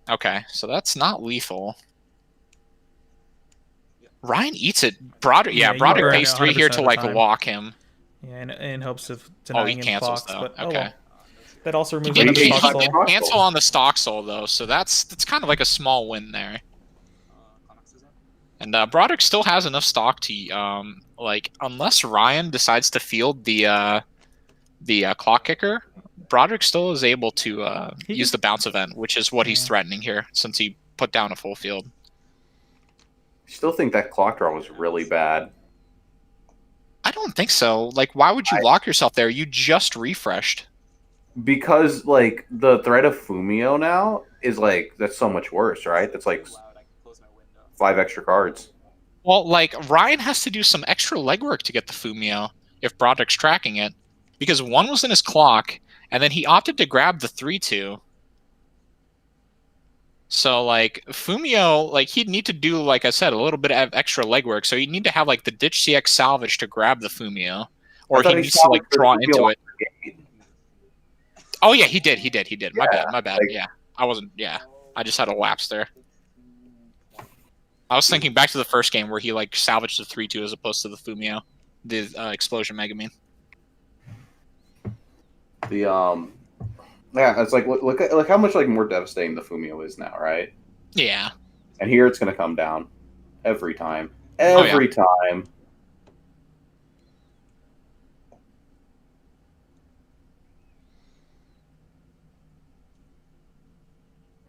okay, so that's not lethal. Ryan eats it. Broderick, Yeah, yeah, you Broderick burn pays it 3 here 100% to of the like time. lock him. Yeah, in hopes of Oh, denying he him cancels clocks, though. but oh Okay. well. That also He removes did, another he stock got soul. the- cancel on the stock soul though, so that's kind of like a small win there. Connex is up. And Broderick still has enough stock to like unless Ryan decides to field the clock kicker, Broderick still is able to He use can- the bounce event, which is what he's Yeah. threatening here since he put down a full field. I still think that clock draw was really bad. I don't think so. Like, why would you lock yourself there? You just refreshed. Because like the threat of Fumio now is like that's so much worse, right? That's like Too loud, I can close my window. 5 extra cards. Well, like Ryan has to do some extra legwork to get the Fumio if Broderick's tracking it, because 1 was in his clock, and then he opted to grab the 3/2. So like Fumio, like he'd need to do, like I said, a little bit of extra legwork. So he'd need to have like the Ditch CX salvage to grab the Fumio, or I thought he he needs to like salvaged the draw Fumio into on it. Oh yeah, he did. My Yeah, bad. like- Yeah, I wasn't. Yeah, I just had a lapse there. I was thinking back to the first game where he like salvaged the 3/2 as opposed to the Fumio, the explosion Megamine. The yeah, it's like look how much like more devastating the Fumio is now, right? Yeah. And here it's gonna come down every time. Oh, yeah. Every time.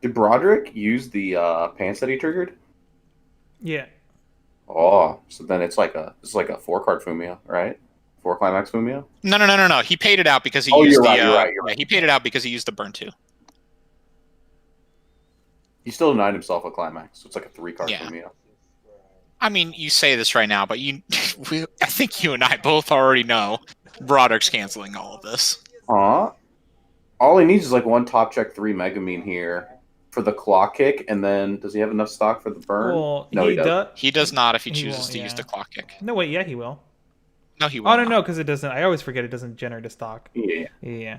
Did Broderick use the pants that he triggered? Yeah. Oh, so then it's like a 4-card Fumio, right? 4 climax Fumio? No. He paid it out because he Oh, used you're the. right, you're right, Yeah, he paid it out because he used the burn 2. He still denied himself a climax. So it's like a 3-card Yeah. Fumio. I mean, you say this right now, but I think you and I both already know Broderick's canceling all of this. All he needs is like 1 top check 3 Megamine here for the clock kick, and then does he have enough stock for the burn? Well, No, he doesn't. does. He does not if he He chooses won't, to use yeah. the clock kick. No, wait. Yeah, he will. No, he will. Oh no, because it doesn't. I always forget it doesn't generate a stock. Yeah. Yeah.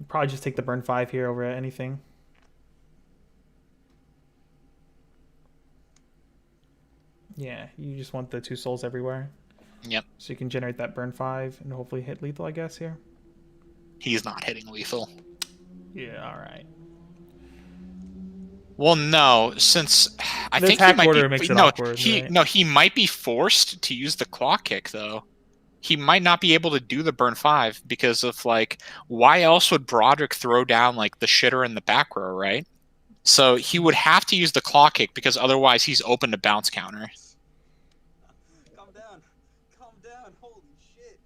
Probably just take the burn 5 here over anything. Yeah, you just want the 2 souls everywhere. Yep. So you can generate that burn 5 and hopefully hit lethal, I guess, here. He's not hitting lethal. Yeah, alright. Well, no, since I The think he attack might order be makes it no, awkward, he right? no, he might be forced to use the clock kick though. He might not be able to do the burn 5 because of like why else would Broderick throw down like the shitter in the back row, right? So he would have to use the clock kick because otherwise he's open to bounce counter. Calm down. Calm down. Holy shit.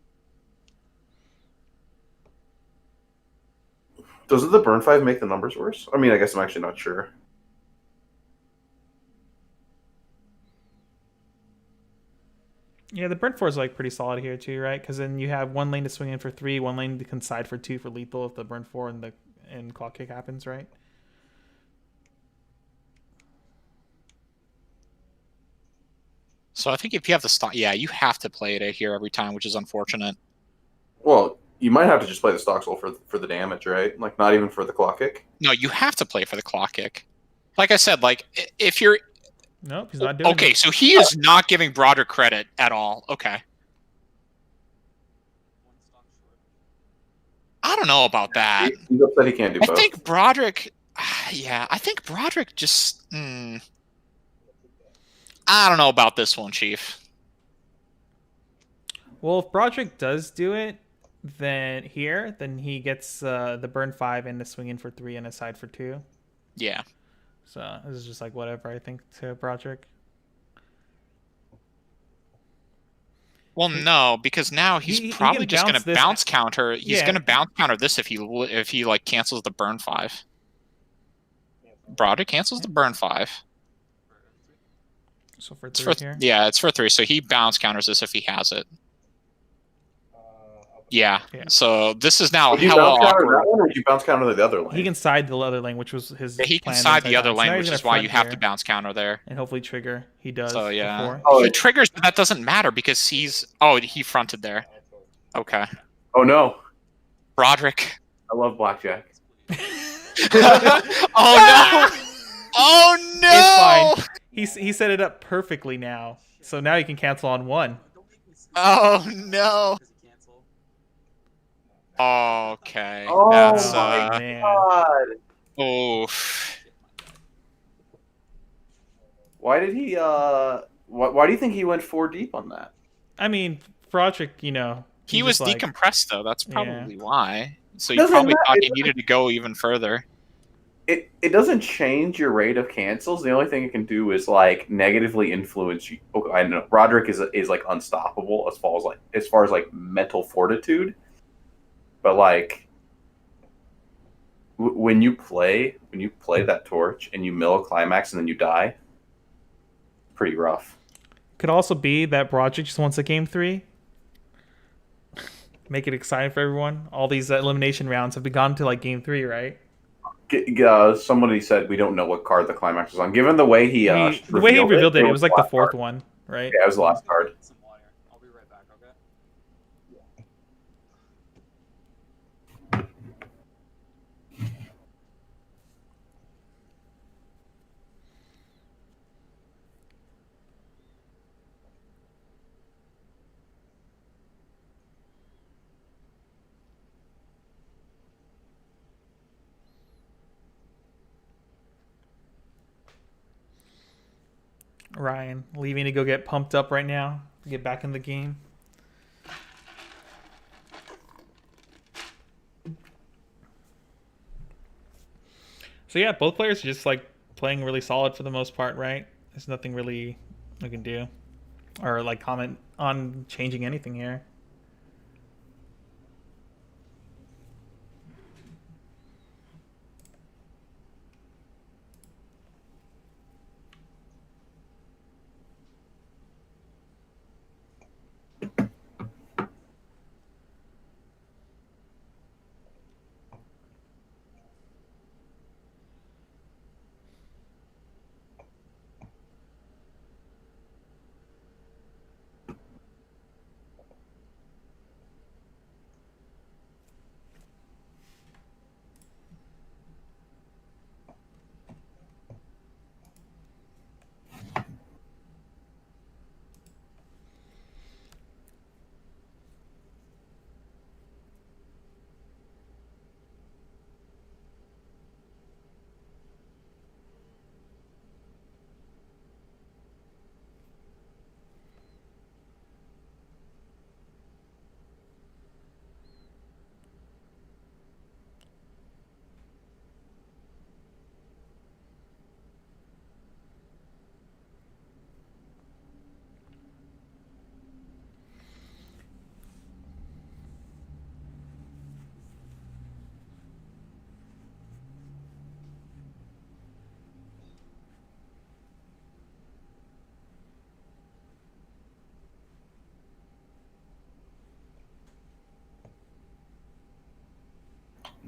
Doesn't the burn 5 make the numbers worse? I mean, I guess I'm actually not sure. Yeah, the burn 4 is like pretty solid here too, right? Because then you have 1 lane to swing in for 3, 1 lane to concede for 2 for lethal if the burn 4 and clock kick happens, right? So I think if you have the stock, yeah, you have to play it here every time, which is unfortunate. Well, you might have to just play the stock soul for the damage, right? Like not even for the clock kick. No, you have to play for the clock kick. Like I said, like if you're Nope, he's not doing okay, it. so he is not giving Broderick credit at all. Okay. One stock short. I don't know about that. He's upset he can't do I both. think Broderick, yeah, I think Broderick just, I don't know about this one, Chief. Well, if Broderick does do it, then he gets the burn 5 and the swing in for 3 and a side for 2. Yeah. So this is just like whatever, I think, to Broderick. Well, no, because now he's He probably can just going bounce to this- bounce counter. He's yeah. going to bounce counter this if he like cancels the burn 5. Broderick cancels the burn 5. So for It's 3 for here. yeah, it's for 3. So he bounce counters this if he has it. Yeah. Yeah. So this is now Would you hella bounce counter awkward. that one, or would you bounce counter the other lane? He can side the other lane, which was his. He can plan side entire the other time. So lane, now he's which gonna is why you front have here to bounce counter there. and hopefully trigger. He does. So yeah. before. Oh, He triggers, but that doesn't matter because he fronted there. Okay. Oh no, Broderick. I love blackjack. Oh no! Oh no! It's fine. He set it up perfectly now. So now he can cancel on 1. Oh no! Okay. Oh That's my man. God. oof. Why did he? Why do you think he went 4 deep on that? I mean, Broderick, He he's was just like, decompressed though. That's Yeah. probably why. So you Doesn't probably matter. thought It he needed to go even further. It doesn't change your rate of cancels. The only thing it can do is like negatively influence you. Okay, I know Broderick is like unstoppable as far as like mental fortitude, but like when you play that torch and you mill a climax and then you die, pretty rough. Could also be that Broderick just wants a game 3. Make it exciting for everyone. All these elimination rounds have gone to like game 3, right? Somebody said we don't know what card the climax was on. Given the way he The way he revealed it was like the 4th card. one, right? Yeah, it was the last card. Some water. I'll be right back, okay? Ryan leaving to go get pumped up right now, get back in the game. So yeah, both players are just like playing really solid for the most part, right? There's nothing really we can do or like comment on changing anything here.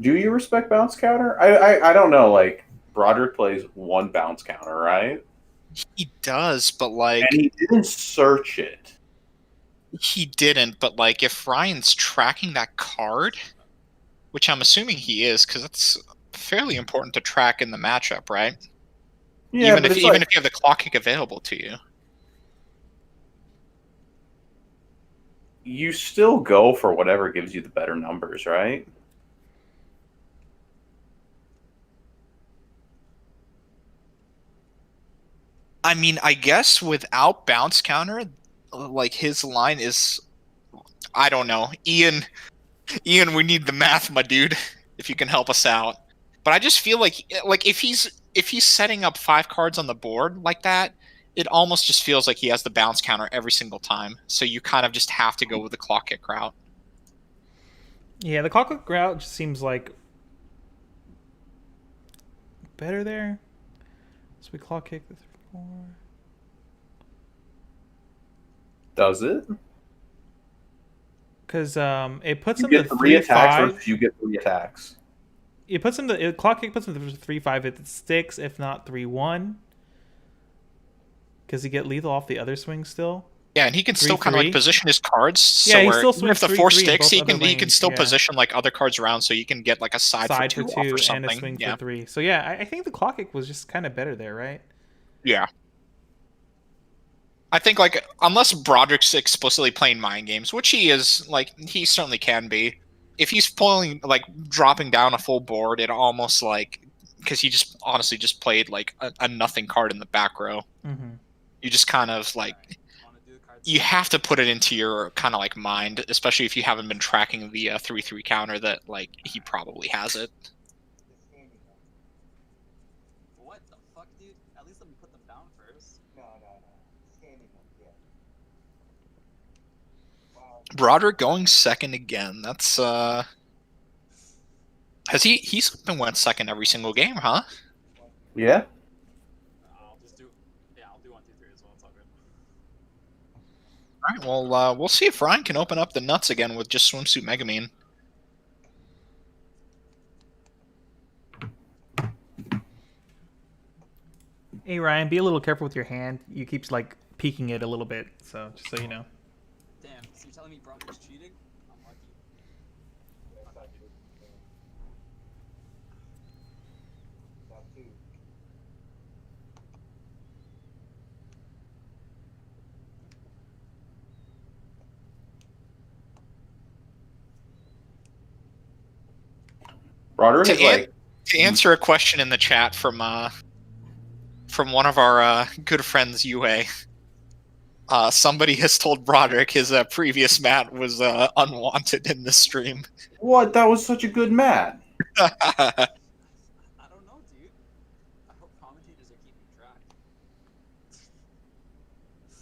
Do you respect bounce counter? I don't know. Like Broderick plays 1 bounce counter, right? He does, but like And he didn't search it. he didn't. But like if Ryan's tracking that card, which I'm assuming he is, because it's fairly important to track in the matchup, right? Yeah, Even if you have the clock kick available to you. you still go for whatever gives you the better numbers, right? I mean, I guess without bounce counter, like his line is, I don't know. Ian, we need the math, my dude. If you can help us out. But I just feel like if he's setting up 5 cards on the board like that, it almost just feels like he has the bounce counter every single time. So you kind of just have to go with the clock kick route. Yeah, the clock route just seems like better there. So we clock kick the 3-4. Does it? Because it puts You him to get 3 attacks 3-5. versus you get 3 attacks. It puts him to clock kick puts him to 3-5 if it sticks, if not 3-1. Because he get lethal off the other swing still. Yeah, and he can still kind of 3-3. like position his cards. Yeah, So he where still even if swings the 4 3-3 in sticks, both he other can lanes, still yeah. position like other cards around, so you can get like a side for 2 off or and something. a swing Yeah. for 3. So yeah, I think the clock kick was just kind of better there, right? Yeah. I think like unless Broderick's explicitly playing mind games, which he is, like he certainly can be. If he's pulling like dropping down a full board, it almost like because he just honestly just played like a nothing card in the back row. Mm-hmm. You just kind of like Wanna do the cards? you have to put it into your kind of like mind, especially if you haven't been tracking the 3-3 counter that like he probably has it. The standing one. What the fuck, dude? At least let me put them down first. No. Standing one, yeah. Wow. Broderick going second again. That's has he's been went second every single game, huh? Yeah. I'll just do. Yeah, I'll do 1, 2, 3 as well. It's all good. All right, well, we'll see if Ryan can open up the nuts again with just Swimsuit Megamine. Hey Ryan, be a little careful with your hand. You keep like peeking it a little bit, so just so you know. Damn, so you're telling me Broderick's cheating? I'm lucky. Yes, I do. That too. Broderick To is like To answer a question in the chat from one of our good friends, UA, somebody has told Broderick his previous mat was unwanted in this stream. what? That was such a good mat. I don't know, dude. I hope commentators are keeping track.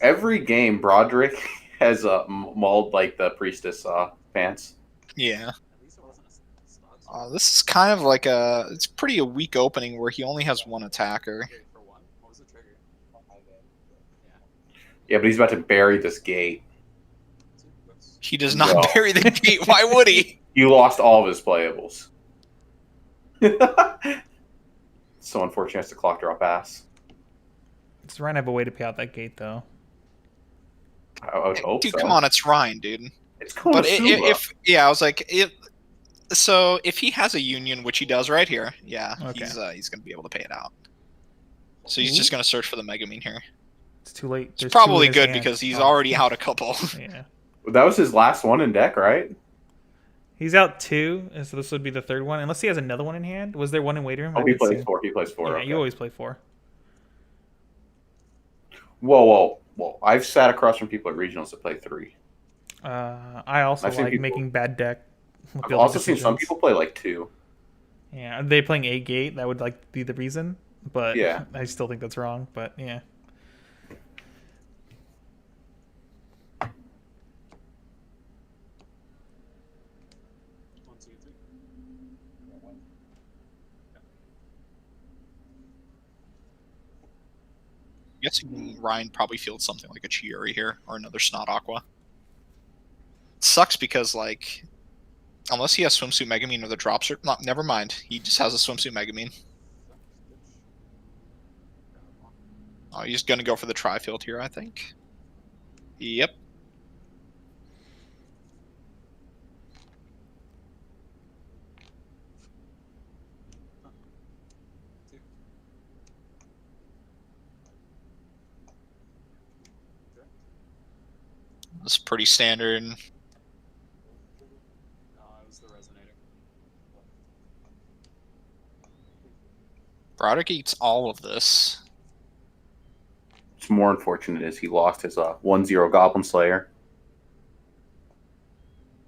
Every game, Broderick has mauled like the priestess pants. Yeah. At least it wasn't a stock. This is kind of like it's pretty a weak opening where he only has one attacker. Wait, for one? What was the trigger? My bad. Yeah, but he's about to bury this gate. Whoops. He does not No. bury the gate. Why would he? He lost all of his playables. So unfortunate, he has to clock drop ass. Does Ryan have a way to pay out that gate though? I would hope Dude, so. come on, it's Ryan, dude. It's But Konosuba. I was like, so if he has a union, which he does right here, yeah, Okay. he's gonna be able to pay it out. So he's just gonna search for the Megamine here. It's too late. It's There's probably two in his good hand. because he's Oh. already out a couple. Yeah. That was his last one in deck, right? He's out 2, and so this would be the 3rd one. Unless he has another one in hand. Was there one in waiting room? Oh, I he didn't plays see. 4. He plays 4. Yeah, okay. you always play 4. Whoa. I've sat across from people at regionals that play 3. I also I've seen like people- making bad deck. I've building also seen some decisions. people play like 2. Yeah, are they playing 8 gate? That would like be the reason, but Yeah. I still think that's wrong. But yeah, 1, 2, 3. I'm guessing Ryan probably fields something like a Chiori here or another Snot Aqua. Sucks because like, unless he has Swimsuit Megamine or the drops, or never mind. He just has a Swimsuit Megamine. Oh, he's gonna go for the Tri-Field here, I think. Yep. That's pretty standard. No, it was the resonator. Broderick eats all of this. What's more unfortunate is he lost his 1-0 Goblin Slayer.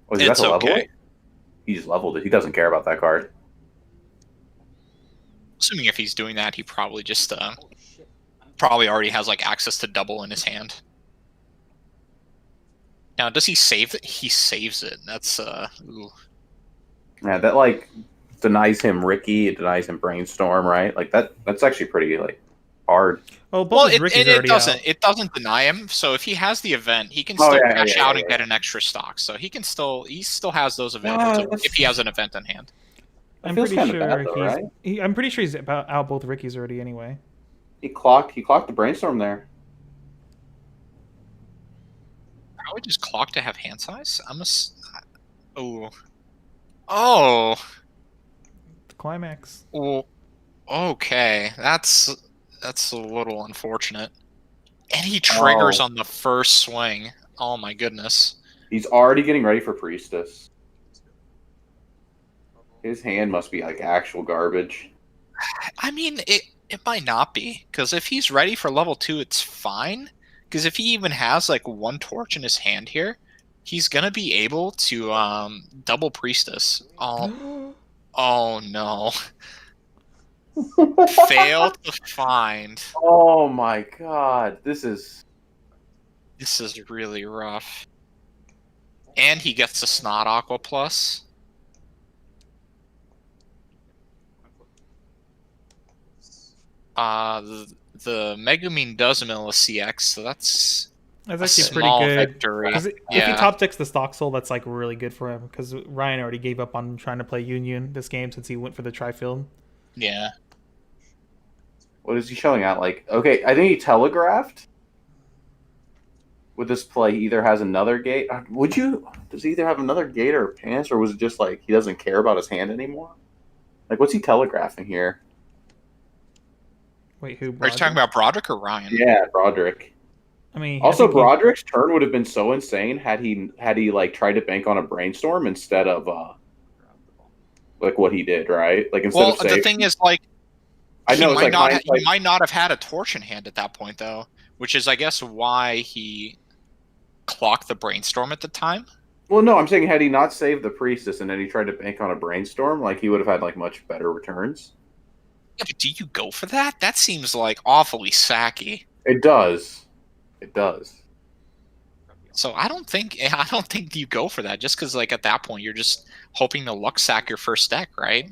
Was he about It's to level okay. it? He just leveled it. He doesn't care about that card. Assuming if he's doing that, he probably just Oh shit. probably already has like access to double in his hand. Now, does he save it? He saves it. That's ooh. Yeah, that like denies him Ricky, it denies him Brainstorm, right? Like that's actually pretty like hard. Oh, both Well, his Rickies are it already doesn't. out. It doesn't deny him. So if he has the event, he can Oh, still yeah, cash yeah, out yeah, and get yeah. an extra stock. So he still has those available that's- if he has an event in hand. I'm feels pretty kinda sure bad, though, he's. right? I'm pretty sure he's about out both Rickies already anyway. He clocked the Brainstorm there. I would just clock to have hand size. Oh, Climax. well, okay. That's a little unfortunate. And he triggers Oh. on the first swing. Oh my goodness. He's already getting ready for Priestess. His hand must be like actual garbage. I mean, it might not be, because if he's ready for level 2, it's fine. Because if he even has like one torch in his hand here, he's gonna be able to double Priestess. Oh no. Failed to find. Oh my god, this is really rough. And he gets a Snot Aqua Plus. The Megumin does mill a CX, so that's That's a actually small pretty good. victory. 'Cause if he Yeah. top decks the stock soul, that's like really good for him. Because Ryan already gave up on trying to play Union this game since he went for the Trifield. Yeah. what is he showing out? Like, okay, I think he telegraphed. With this play, he either has another gate. Does he either have another gate or pants, or was it just like he doesn't care about his hand anymore? Like, what's he telegraphing here? Wait, who? Are you Broderick? talking about Broderick or Ryan? Yeah, Broderick. I mean, Also, I think Broderick's turn would have been so insane had he like tried to bank on a Brainstorm instead of like what he did, right? Like instead Well, of saving. the thing is, like, I know he it's might like not. hindsight- He might not have had a torch in hand at that point, though, which is, I guess, why he clocked the Brainstorm at the time. Well, no, I'm saying had he not saved the Priestess and then he tried to bank on a Brainstorm, like he would have had like much better returns. Yeah, but do you go for that? That seems like awfully sacky. It does. It does. So I don't think you go for that, just because like at that point you're just hoping to luck sack your first deck, right?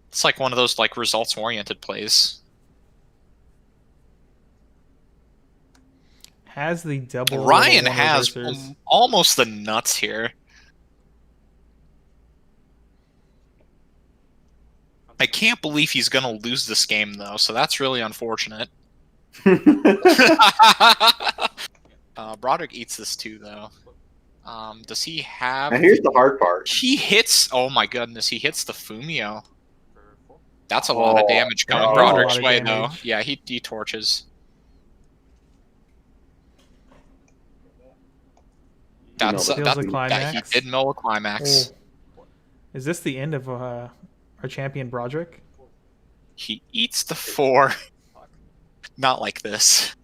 It's like one of those like results oriented plays. has the double. Ryan level one has reversers. almost the nuts here. I can't believe he's gonna lose this game though, so that's really unfortunate. Broderick eats this too, though. Does he have? Now here's the hard part. He hits. Oh my goodness, he hits the Fumio. That's a lot of damage coming no. Broderick's A lot of way, damage. though. Yeah, he torches. That's Feels that, a that he climax. did mill a climax. Oh. Is this the end of our champion Broderick? He eats the 4. Not like this.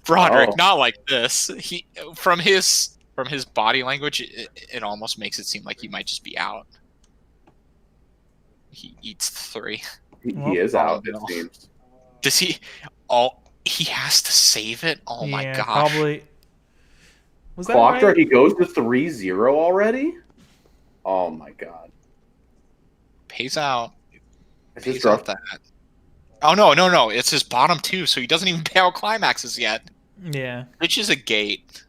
Broderick, Oh. not like this. He from his body language, it almost makes it seem like he might just be out. He eats 3. He is out, it no. seems. Does he? He has to save it. Oh my yeah, gosh! probably. Was that Clocked right? he goes to 3-0 already? Oh my god. Pays out. It's Pays just rough. out that. Oh no! It's his bottom 2, so he doesn't even pay out climaxes yet. Yeah. Which is a gate.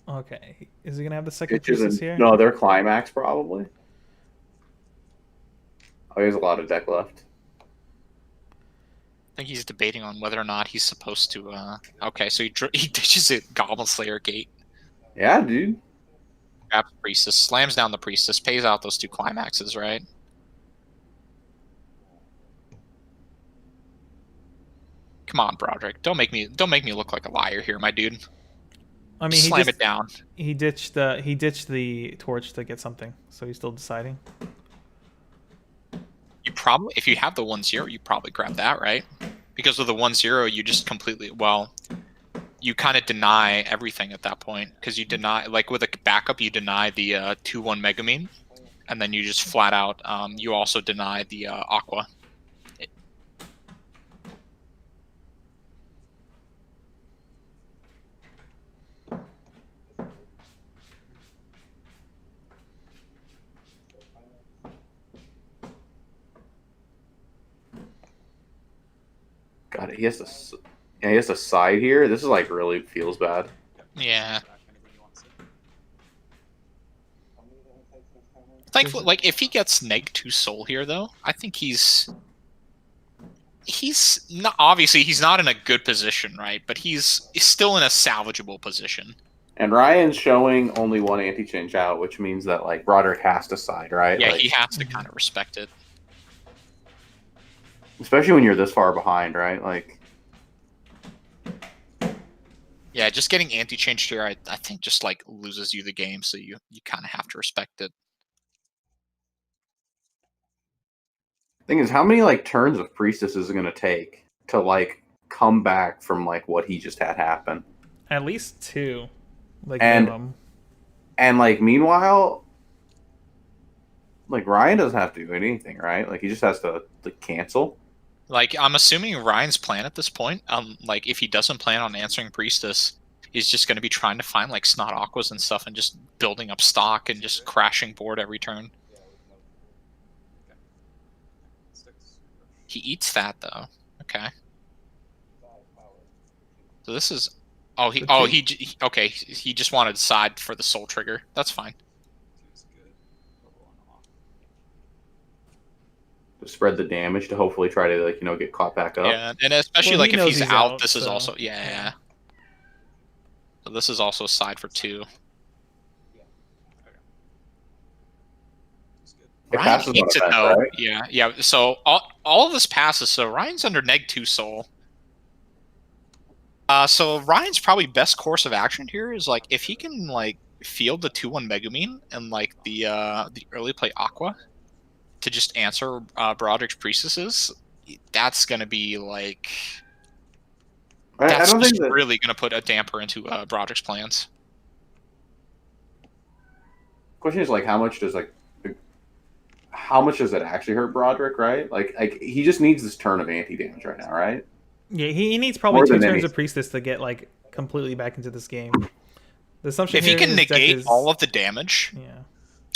Okay. Is he gonna have the second Pitches pieces and here? no, they're climax probably. Oh, he has a lot of deck left. I think he's debating on whether or not he's supposed to. Okay, so he ditches a Goblin Slayer gate. Yeah, dude. Grabs Priestess, slams down the Priestess, pays out those 2 climaxes, right? Come on, Broderick. Don't make me look like a liar here, my dude. I mean, Slam it down. he ditched the torch to get something, so he's still deciding. You probably, if you have the 1-0, you probably grab that, right? Because with the 1-0, you just completely, well, you kind of deny everything at that point because you deny, like with a backup, you deny the 2/1 Megamine, and then you just flat out you also deny the Aqua. God, he has to. Yeah, he has to side here. This is like really feels bad. Yeah. Back anything you want to say. Thankfully, like if he gets -2 soul here, though, I think he's not, obviously he's not in a good position, right? But he's still in a salvageable position. And Ryan's showing only one anti-change out, which means that like Broderick has to side, right? Yeah, like, he has to kind of respect it. especially when you're this far behind, right? Like, Yeah, just getting anti-changed here, I think just like loses you the game, so you kind of have to respect it. thing is, how many like turns of Priestess is it gonna take to like come back from like what he just had happen? At least 2, like And- minimum. And like meanwhile, like Ryan doesn't have to do anything, right? Like he just has to like cancel. Like I'm assuming Ryan's plan at this point, like if he doesn't plan on answering Priestess, he's just going to be trying to find like Snot Aquas and stuff, and just building up stock and just crashing board every turn. Sticks. He eats that though. Okay. So this is. Okay. He just wanted side for the soul trigger. That's fine. Two's good. Bubble on off. To spread the damage to hopefully try to like get caught back up. Yeah, and especially Well, like he if knows he's he's out, out, this is so, also yeah. yeah. So this is also side for 2. Two's good. It Ryan passes on hates it event, though. right? Yeah. So all of this passes. So Ryan's under -2 soul. So Ryan's probably best course of action here is like if he can like field the 2/1 Megamine and like the early play Aqua to just answer Broderick's Priestesses. That's gonna be like I that's don't just think that. really gonna put a damper into Broderick's plans. Question is like how much does it actually hurt Broderick, right? Like he just needs this turn of anti damage right now, right? Yeah, he needs probably More 2 than turns anything. of Priestess to get like completely back into this game. The assumption If he here can is deck negate is- all of the damage, yeah.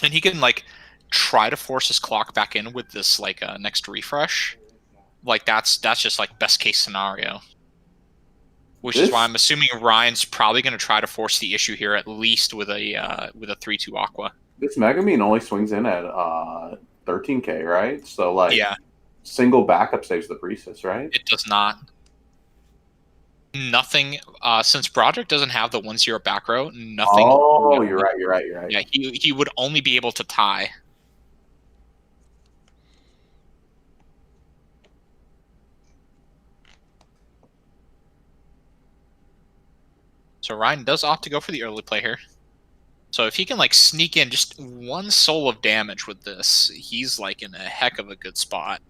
and he can like try to force his clock back in with this like next refresh, like that's just like best case scenario. Which is why I'm assuming Ryan's probably going to try to force the issue here at least with a 3/2 Aqua. This Megamine only swings in at 13k, right? So like Yeah, single backup saves the Priestess, right? it does not. Nothing since Broderick doesn't have the 1/0 back row. Nothing. Oh, you're right. Yeah, he would only be able to tie. So Ryan does opt to go for the early play here. So if he can like sneak in just 1 soul of damage with this, he's like in a heck of a good spot.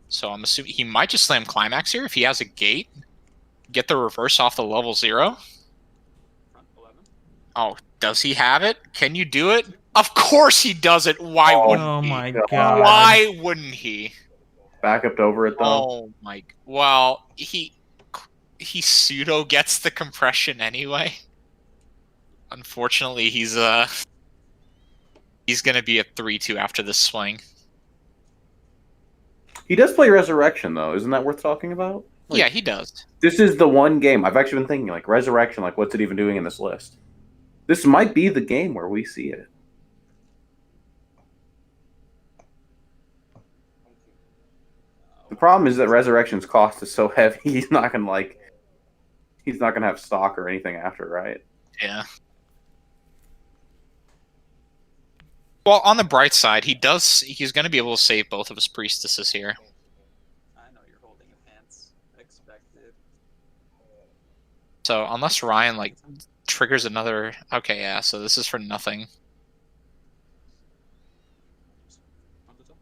So I'm assuming he might just slam Climax here if he has a gate. Get the reverse off the level 0. Front 11. Oh, does he have it? Can you do it? Of course he does it. Why wouldn't Oh he? my God. god. Why wouldn't he? Backup over it though. Oh my. Well, he pseudo gets the compression anyway. Unfortunately, he's gonna be a 3/2 after this swing. He does play Resurrection though. Isn't that worth talking about? Like, Yeah, he does. This is the one game I've actually been thinking like Resurrection. Like, what's it even doing in this list? This might be the game where we see it. The problem is that Resurrection's cost is so heavy. He's not gonna have stock or anything after, right? Yeah. Well, on the bright side, he's going to be able to save both of his priestesses here. I know you're holding your pants. Expected. So unless Ryan like triggers another, okay, yeah. So this is for nothing. On the top.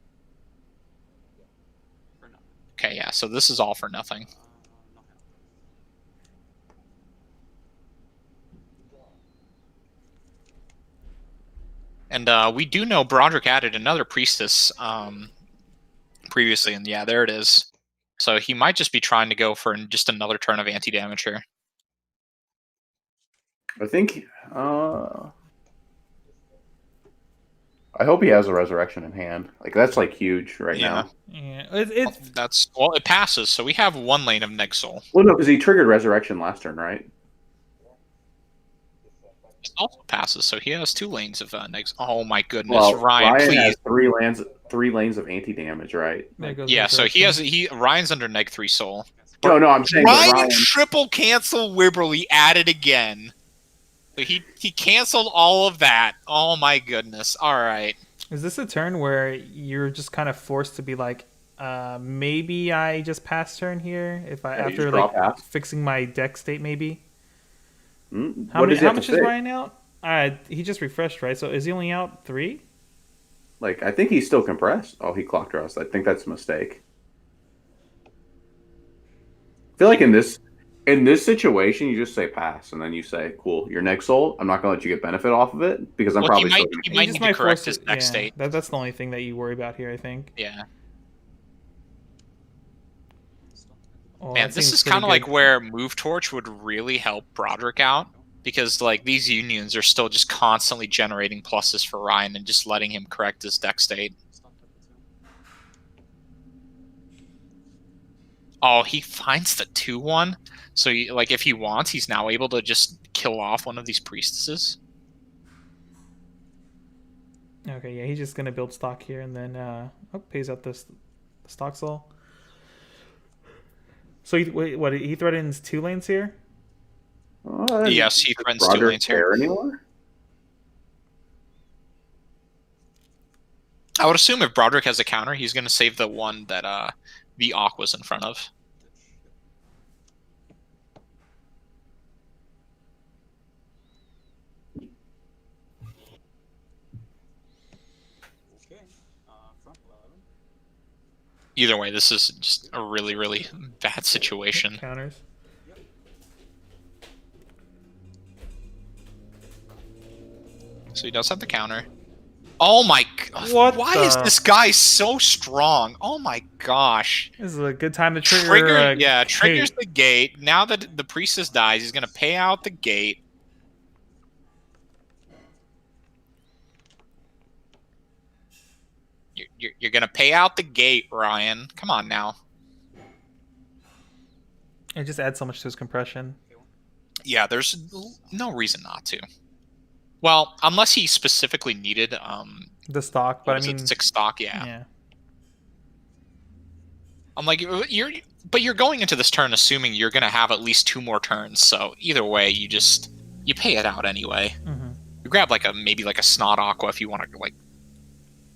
For nothing. Okay, yeah. So this is all for nothing. No help. And we do know Broderick added another priestess previously, and yeah, there it is. So he might just be trying to go for just another turn of anti-damage here. I think. I hope he has a resurrection in hand. Like that's like huge right Yeah. now. Yeah, it's It passes. So we have one lane of Neg Soul. Well, no, because he triggered resurrection last turn, right? It also passes, so he has 2 lanes of Neg. Oh my goodness, Well, Ryan, please. has 3 lanes of anti damage, right? there goes Yeah, so resurrection. Ryan's under Neg 3 Soul. No, I'm saying that Ryan Ryan. triple cancel Wibberly at it again. So he canceled all of that. Oh my goodness. All right. Is this a turn where you're just kind of forced to be like, maybe I just pass turn here if I Yeah, you after just draw like pass. fixing my deck state maybe? What does he How have to much is fix? Ryan out? He just refreshed, right? So is he only out 3? Like I think he's still compressed. Oh, he clocked us. I think that's a mistake. I feel like in this situation, you just say pass, and then you say, "Cool, your next soul. I'm not gonna let you get benefit off of it because I'm Well, probably still he gonna might just need to correct force his deck state. That's the only thing that you worry about here, I think. Yeah. Well, Man, that this seems is pretty kind of like good. where Move Torch would really help Broderick out. Because like these unions are still just constantly generating pluses for Ryan and just letting him correct his deck state. Oh, he finds the 2/1. So like if he wants, he's now able to just kill off one of these priestesses. Okay, yeah, he's just gonna build stock here and then pays out the stock soul. So he threatens 2 lanes here? Yes, he threatens 2 Broderick lanes here. care anymore? I would assume if Broderick has a counter, he's going to save the one that the Aqua's in front of. Okay. Front 11. Either way, this is just a really, really bad situation. Counters. So he does have the counter. Oh my god. What Why the- is this guy so strong? Oh my gosh. This is a good time to trigger. Triggers the gate. Now that the priestess dies, he's going to pay out the gate. You're going to pay out the gate, Ryan. Come on now. It just adds so much to his compression. Yeah, there's no reason not to. Well, unless he specifically needed The stock, but I mean 6 stock, yeah. Yeah. I'm like you're going into this turn assuming you're going to have at least 2 more turns. So either way, you pay it out anyway. Mm-hmm. You grab maybe a Snot Aqua if you want to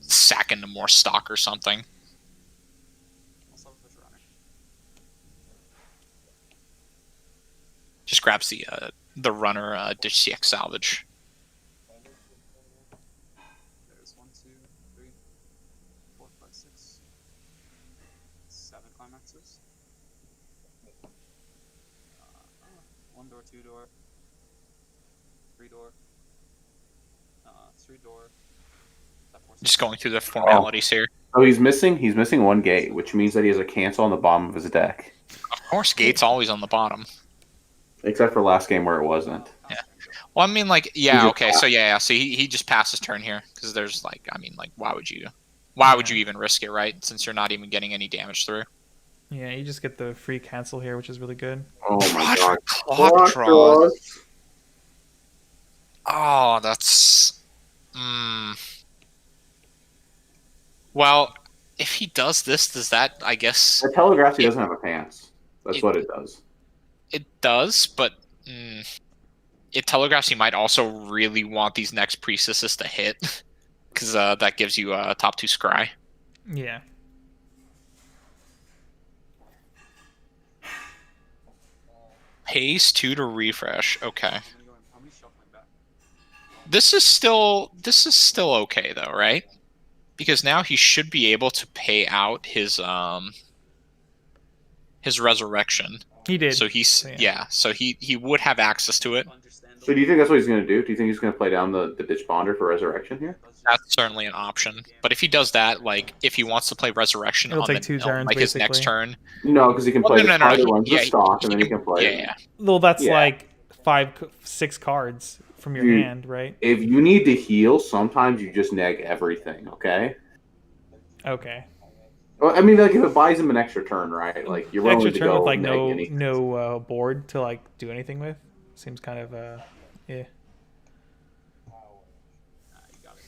sack into more stock or something. Just grabs the runner Ditch CX Salvage. There's 1, 2, 3, 4, 5, 6, 7 climaxes. 1 door, 2 door, 3 door, 3 door. Just going through the formalities here. So he's missing 1 gate, which means that he has a cancel on the bottom of his deck. Of course, gate's always on the bottom. Except for last game where it wasn't. Yeah. Well, I mean, okay. passed. So yeah. So he just passes turn here because there's why would you even risk it, right? Since you're not even getting any damage through. Yeah, you just get the free cancel here, which is really good. Oh my god. Clock draw. Oh, that's. Well, if he does this, does that? I guess The telegraph, he doesn't have a pants. That's what it does. it does, but it telegraphs he might also really want these next priestesses to hit because that gives you a top 2 scry. Yeah. Pays 2 to refresh. Okay. How many shuffling back? This is still okay though, right? Because now he should be able to pay out his resurrection. He did. So so he would have access to it. So do you think that's what he's going to do? Do you think he's going to play down the Ditch Bonder for Resurrection here? That's certainly an option. But if he does that, like if he wants to play Resurrection It'll on take 2 turns, like his next basically. turn. No, because he can Well, play no, the no, no, card that he- runs the yeah, stock, he and then he can- can play. Yeah. Well, that's Yeah. like 6 cards from your Dude. hand, right? If you need to heal, sometimes you just neg everything, okay? Okay. Well, I mean, like, if it buys him an extra turn, right? Like, you're willing Extra to turn go with like neg any- no board to like do anything with. Seems kind of yeah. You got it.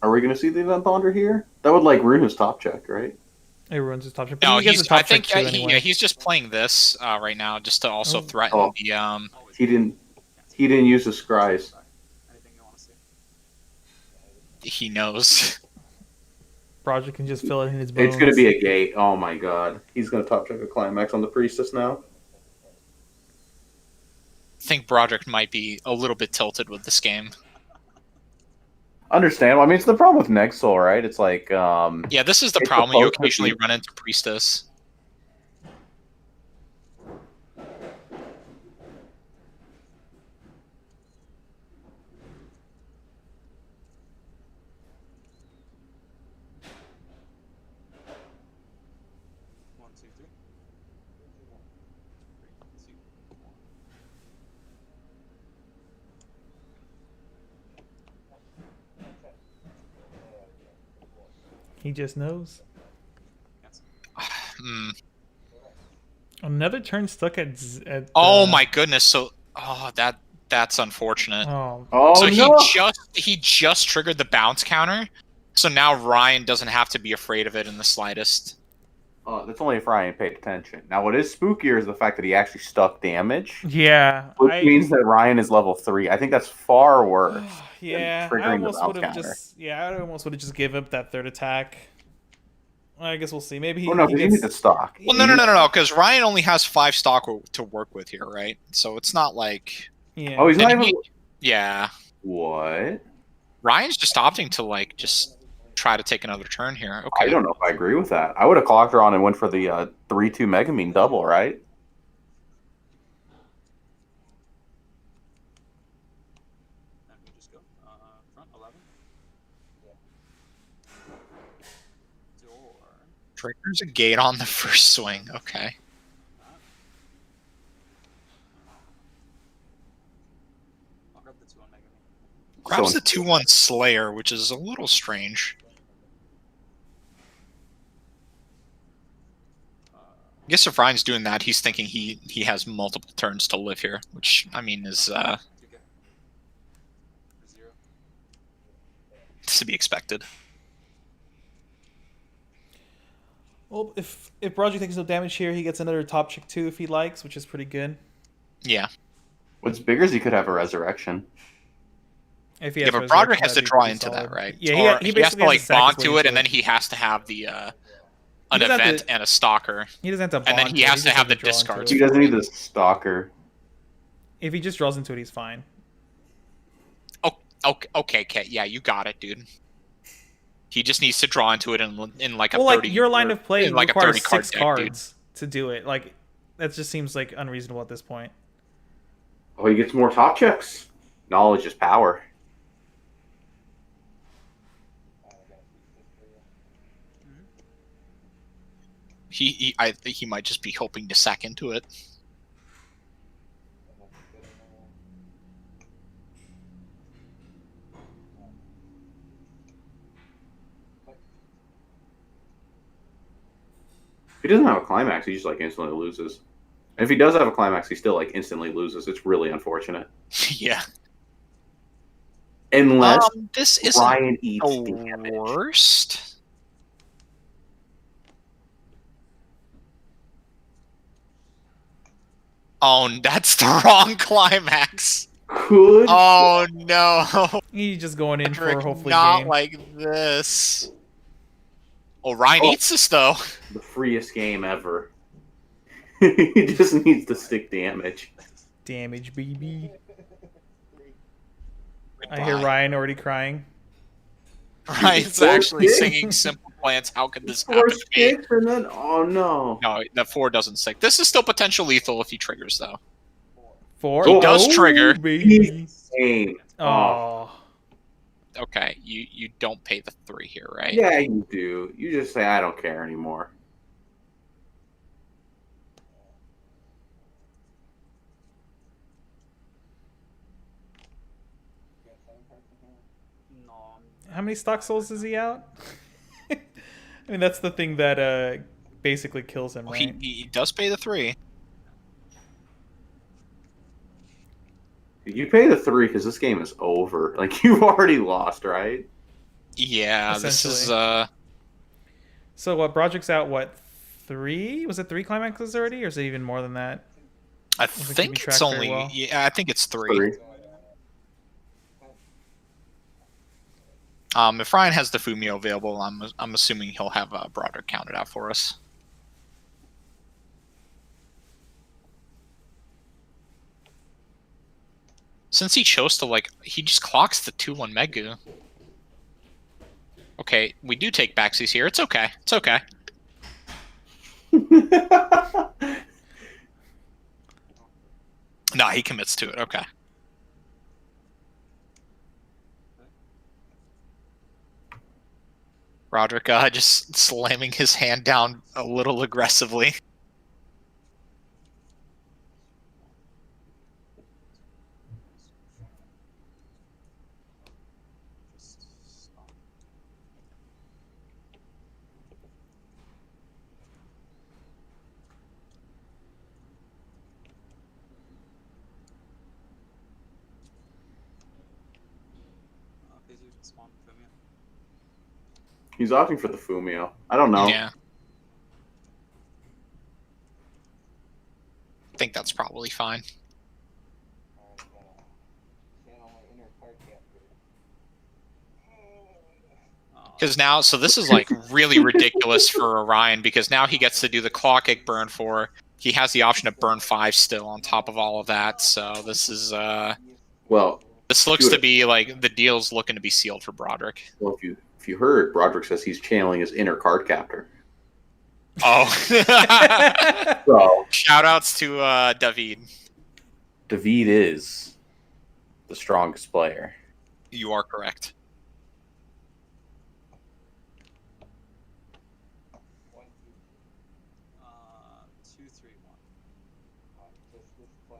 Are we going to see the Event Bonder here? That would, like, ruin his top check, right? It ruins his top check. No, he gets he's. a top I think check too, anyway. yeah, he's just playing this right now just to also Oh. threaten Oh. the. He didn't use the scries. Anything you want to see? He knows. Broderick can just fill it in his bones. It's going to be a gate. Oh my god. He's going to top check a climax on the Priestess now. I think Broderick might be a little bit tilted with this game. Understandable. I mean, it's the problem with Nexel, right? It's like, Yeah, this is the It's problem. You supposed to occasionally be- run into Priestess. One, two, three. Three, two, one. He just knows. Cancel. Hmm. Another turn stuck at. Oh my goodness! So, that's unfortunate. Oh, oh So no! he just triggered the bounce counter. So now Ryan doesn't have to be afraid of it in the slightest. That's only if Ryan paid attention. Now, what is spookier is the fact that he actually stuck damage, yeah. which means that Ryan is level 3. I think that's far worse. Yeah, triggering I the almost bounce would have counter. just. Yeah, I almost would have just give up that third attack. I guess we'll see. Maybe he, Oh no, he because you need gets. the stock. Well, no, because Ryan only has 5 stock to work with here, right? So it's not like. Yeah. Oh, he's not And even. Yeah, What? Ryan's just opting to like just try to take another turn here. Okay. I don't know if I agree with that. I would have clocked her on and went for the 3-2 Megamine double, right? And we just go. Front 11. Door. Triggers a gate on the first swing. Okay. I'll grab the 2 on Mega Man. Grabs So- the 2-1 Slayer, which is a little strange. I guess if Ryan's doing that, he's thinking he has multiple turns to live here, which I mean is 2K. For 0. to be expected. Well, if Broderick takes no damage here, he gets another top check too if he likes, which is pretty good. Yeah. What's bigger is he could have a resurrection. If he Yeah, has but Resurrection, Broderick has to that'd be draw pretty into solid. that, right? Yeah, Or he he has basically to like sack his bond way to it, into and then he has to have the an doesn't have event to- and a stalker. He doesn't have to. And then bond he to it, has to just have has the draw into discards. it. He doesn't need the stalker. If he just draws into it, he's fine. Okay, yeah, you got it, dude. He just needs to draw into it in like a Well, 30. like your line or of play in like a requires 30 card 6 deck, cards to do it. Like that just seems like unreasonable at this point. Oh, he gets more top checks. Knowledge is power. He might just be hoping to sack into it. If he doesn't have a climax, he just like instantly loses. And if he does have a climax, he still like instantly loses. It's really unfortunate. Yeah. Unless This isn't Ryan eats the damage. worst. Oh, that's the wrong climax. Could Oh no. He's just going in for Broderick, hopefully not game. like this. Oh, Ryan Oh. eats this though. the freest game ever. He just needs to stick damage. Damage, baby. I Goodbye. hear Ryan already crying. Ryan's Four actually sticks? singing Simple Plans. How could this 4 happen to me? sticks and then oh no. No, that 4 doesn't stick. This is still potential lethal if he triggers, though. 4. He does trigger. Baby. Game. Oh. Okay, you don't pay the 3 here, right? Yeah, you do. You just say I don't care anymore. No, How many stock souls is he out? I mean, that's the thing that basically kills him, Well, right? he does pay the 3. You pay the 3 because this game is over. Like you've already lost, right? Yeah, this is Essentially. So what? Broderick's out. What? 3? Was it 3 climaxes already, or is it even more than that? I Wasn't think keeping it's track very only well. yeah, I think it's 3. 3. If Ryan has the Fumio available, I'm assuming he'll have Broderick counted out for us. Since he chose to he just clocks the 2/1 Megu. Okay, we do take backsies here. It's okay. It's okay. Nah, he commits to it. Okay. Broderick just slamming his hand down a little aggressively. just stop. Please use the spawn for me. He's opting for the Fumio. I don't know. Yeah. I think that's probably fine. Because now, so this is really ridiculous for Orion because now he gets to do the Clock Egg burn 4. He has the option to burn 5 still on top of all of that. So this is Well, this looks to be the deal's looking to be sealed for Broderick. well, if you heard, Broderick says he's channeling his inner card captor. Oh, So shout outs to David. David is the strongest player. You are correct. Uh, 2, 3, 1.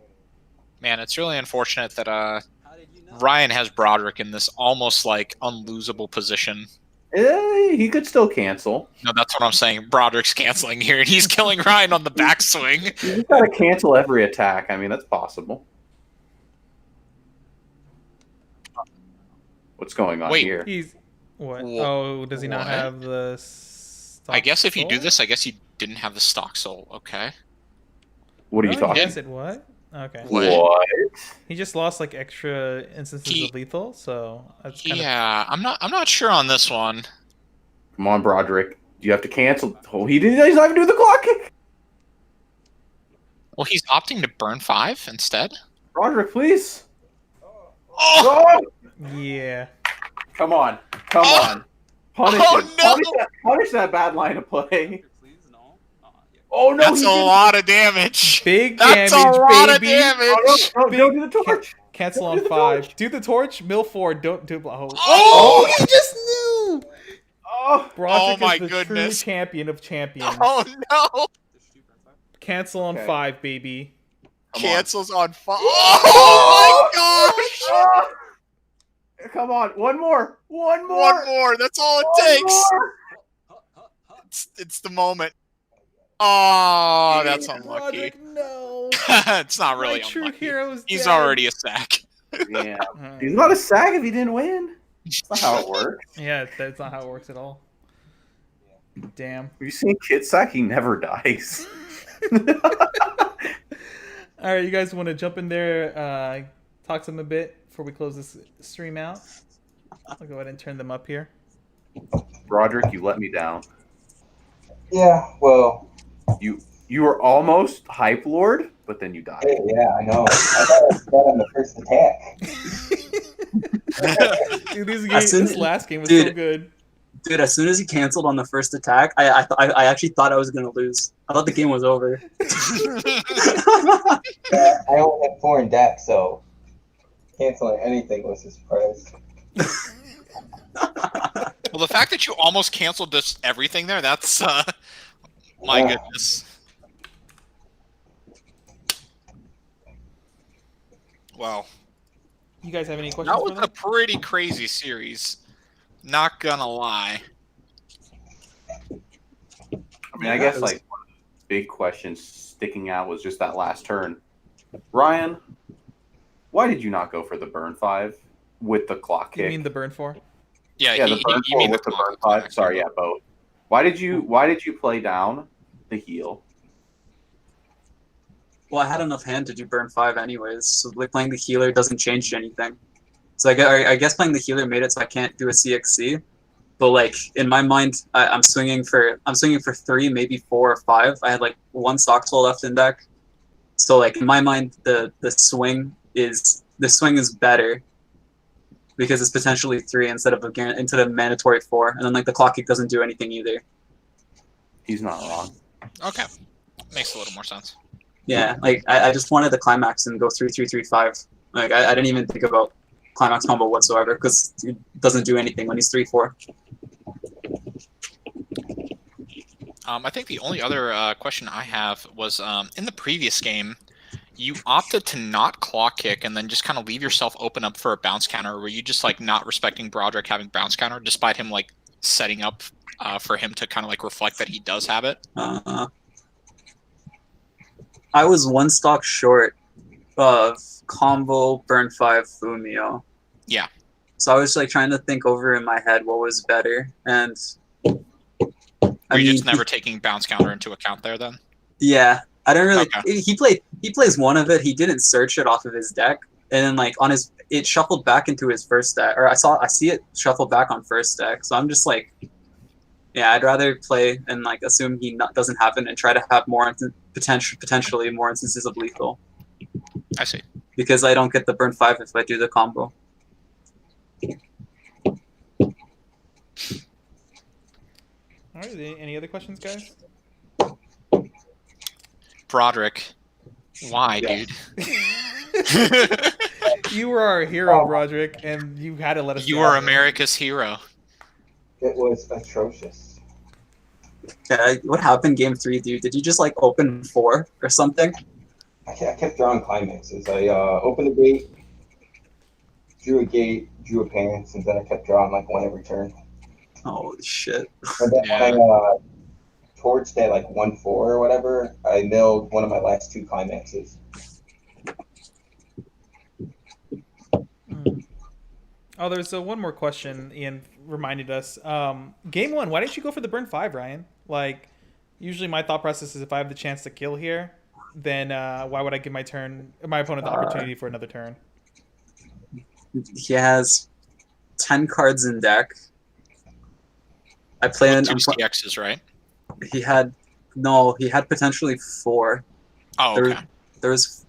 Man, it's really unfortunate that How did you know? Ryan has Broderick in this almost unlosable position. He could still cancel. No, that's what I'm saying. Broderick's canceling here, and he's killing Ryan on the backswing. You just gotta cancel every attack. I mean, that's possible. What's going on Wait. here? He's what? Wha- Oh, does he not what? have the? I guess if you do soul? this, I guess you didn't have the stock soul. Okay. What are you Oh, talking? Yes, it what? Okay. What? He just lost extra instances He- of lethal, so that's kind Yeah, I'm not sure on this one. Come on, Broderick. You have to cancel. Oh, he's not even doing the clock kick. Well, he's opting to burn 5 instead. Broderick, please. Oh, Oh! of. Yeah. Come on. Come Oh! on. Punish Oh, him. no! Punish that bad line of play. Please, no. Yeah. Oh, no. that's he a didn't. lot of damage. Big That's damage, a lot of baby. damage. Oh, no, don't do the torch. Cancel Do on the 5. torch. Do the torch. Mill 4. Don't do. Oh, Oh! he just knew. Oh, Broderick my is the goodness. true champion of champions. Oh no! Just shoot burn 5. Cancel on Okay. 5, baby. come on. Cancels on 5. Oh my gosh! Oh! Come on. One more. One more. One more. That's all it One takes. more. It's the moment. Oh, that's unlucky. Broderick, no. It's not really My true unlucky. hero is He's dead. already a sack. Yeah. Uh, He's not a sack if he didn't win. That's not how it works. Yeah, that's not how it works at all. Damn. Have you seen Kid Sack? He never dies. All right, you guys want to jump in there, talk to them a bit before we close this stream out? I'll go ahead and turn them up here. Broderick, you let me down. Yeah, well, You were almost Hype Lord, but then you died. yeah, I know. I got on the first attack. Dude, As soon- this last game was so dude. good. Dude, as soon as he canceled on the first attack, I actually thought I was gonna lose. I thought the game was over. Yeah, I only had 4 in deck, so canceling anything was a surprise. Well, the fact that you almost canceled just everything there—that's my Yeah. goodness. Wow, You guys have any questions that for was them? a pretty crazy series. Not gonna lie. I mean, I guess like one of the big questions sticking out was just that last turn. Ryan, why did you not go for the burn 5 with the clock kick? You mean the burn 4? Yeah, yeah, the burn you 4 mean with the clock burn 5. attack, Sorry, yeah, both. Why did you play down the heal? Well, I had enough hand to do burn 5 anyways, so like playing the healer doesn't change anything. So I guess playing the healer made it so I can't do a CXC. But like in my mind, I'm swinging for 3, maybe 4 or 5. I had like 1 stock soul left in deck. So like in my mind, the swing is better because it's potentially 3 instead of mandatory 4, and then like the clock kick doesn't do anything either. He's not wrong. Okay, makes a little more sense. Yeah, like I just wanted the climax and go 3-3-3-5. Like I didn't even think about climax combo whatsoever because it doesn't do anything when he's 3-4. I think the only other question I have was in the previous game, you opted to not clock kick and then just kind of leave yourself open up for a bounce counter. Were you just like not respecting Broderick having bounce counter despite him like setting up for him to kind of like reflect that he does have it? I was 1 stock short of combo burn 5 Fumio. Yeah. So I was like trying to think over in my head what was better, and Were you just never taking bounce counter into account there then? Yeah, I don't really. Okay. He plays one of it. He didn't search it off of his deck, and then like on his, it shuffled back into his first deck, or I see it shuffle back on first deck. So I'm just like, yeah, I'd rather play and like assume he doesn't have it and try to have more potentially more instances of lethal. I see. Because I don't get the burn 5 if I do the combo. All right. Any other questions, guys? Broderick, why, Yeah. dude? You were our hero, Broderick, and you had to let us. You down. are America's hero. It was atrocious. Yeah, what happened game 3, dude? Did you just like open 4 or something? I kept drawing climaxes. I opened a gate, drew a pants, and then I kept drawing like 1 every turn. Holy shit. And then Yeah. when I towards day like 1-4 or whatever, I milled one of my last 2 climaxes. Oh, there's one more question. Ian reminded us. Game 1, why didn't you go for the burn 5, Ryan? Like, usually my thought process is if I have the chance to kill here, then why would I give my opponent the opportunity for another turn? He has 10 cards in deck. I play in. 2 CXs, right? He had potentially 4. Oh, okay. There was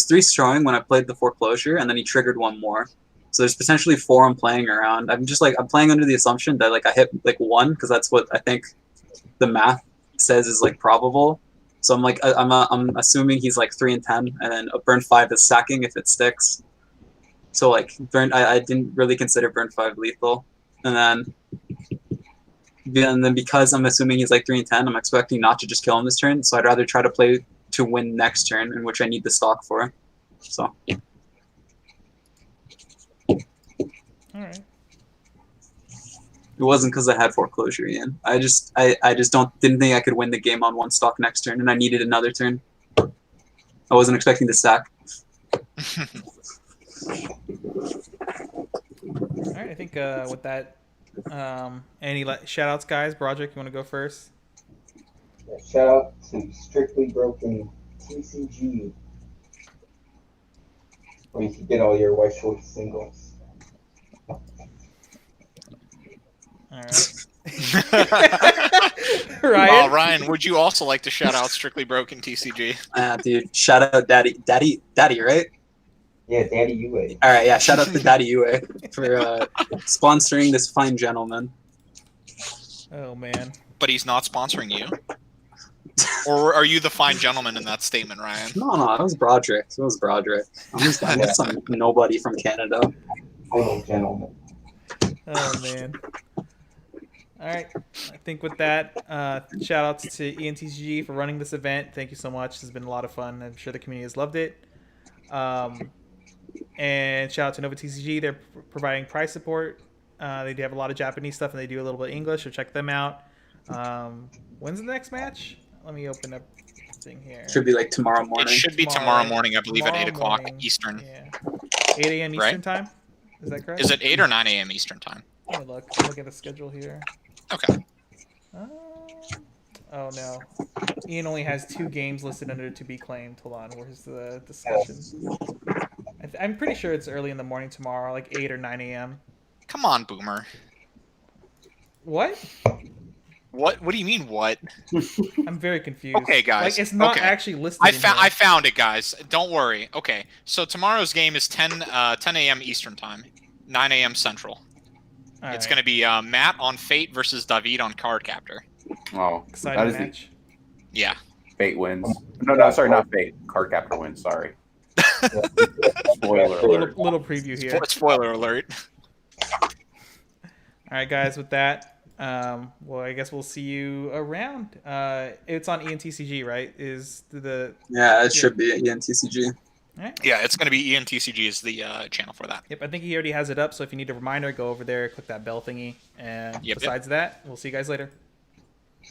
3 strong when I played the foreclosure, and then he triggered 1 more. So there's potentially 4 I'm playing around. I'm playing under the assumption that like I hit like 1 because that's what I think the math says is like probable. So I'm like I'm assuming he's like 3 and 10, and then a burn 5 is sacking if it sticks. So like I didn't really consider burn 5 lethal, and then because I'm assuming he's like 3 and 10, I'm expecting not to just kill him this turn. So I'd rather try to play to win next turn, in which I need the stock for. So. All right. It wasn't because I had foreclosure, Ian. I just didn't think I could win the game on 1 stock next turn, and I needed another turn. I wasn't expecting to sack. All right. I think with that, any shout outs, guys? Broderick, you want to go first? Yeah, shout out to Strictly Broken TCG, where you can get all your Weiss Schwarz singles. All right. Ryan? Ryan, would you also like to shout out Strictly Broken TCG? Dude, shout out Daddy, right? Yeah, Daddy UA. All right, yeah. Shout out to Daddy UA for sponsoring this fine gentleman. Oh man. But he's not sponsoring you. Or are you the fine gentleman in that statement, Ryan? No, it was Broderick. It was Broderick. I'm just some nobody from Canada. Oh, gentlemen. Oh man. All right. I think with that, shout outs to ENTCG for running this event. Thank you so much. This has been a lot of fun. I'm sure the community has loved it. And shout out to Nova TCG. They're providing prize support. They do have a lot of Japanese stuff, and they do a little bit of English, so check them out. When's the next match? Let me open up the thing here. Should be like tomorrow morning. It should be tomorrow morning, I believe, at 8 o'clock morning. Eastern. Yeah. 8 a.m. Eastern Right? time? Is that correct? Is it 8 or 9 a.m. Eastern time? Let me look at the schedule here. Okay. Oh no. Ian only has 2 games listed under to be claimed. Hold on, where's the discussion? I'm pretty sure it's early in the morning tomorrow, like 8 or 9 a.m. Come on, Boomer. What? What do you mean, what? I'm very confused. Okay, guys. Like, it's not Okay. actually listed. I found it, guys. Don't worry. Okay, so tomorrow's game is 10 a.m. Eastern time, 9 a.m. Central. It's going to be Matt on Fate versus David on Cardcaptor. Oh, exciting that is match. Yeah. Fate wins. No, sorry, not Fate. Cardcaptor wins. Sorry. Spoiler alert. Little preview here. Spoiler alert. All right, guys. With that, well, I guess we'll see you around. It's on ENTCG, right? Yeah, it should be ENTCG. All right. Yeah, it's going to be ENTCG is the channel for that. Yep, I think he already has it up. So if you need a reminder, go over there, click that bell thingy. And besides that, we'll see you guys later.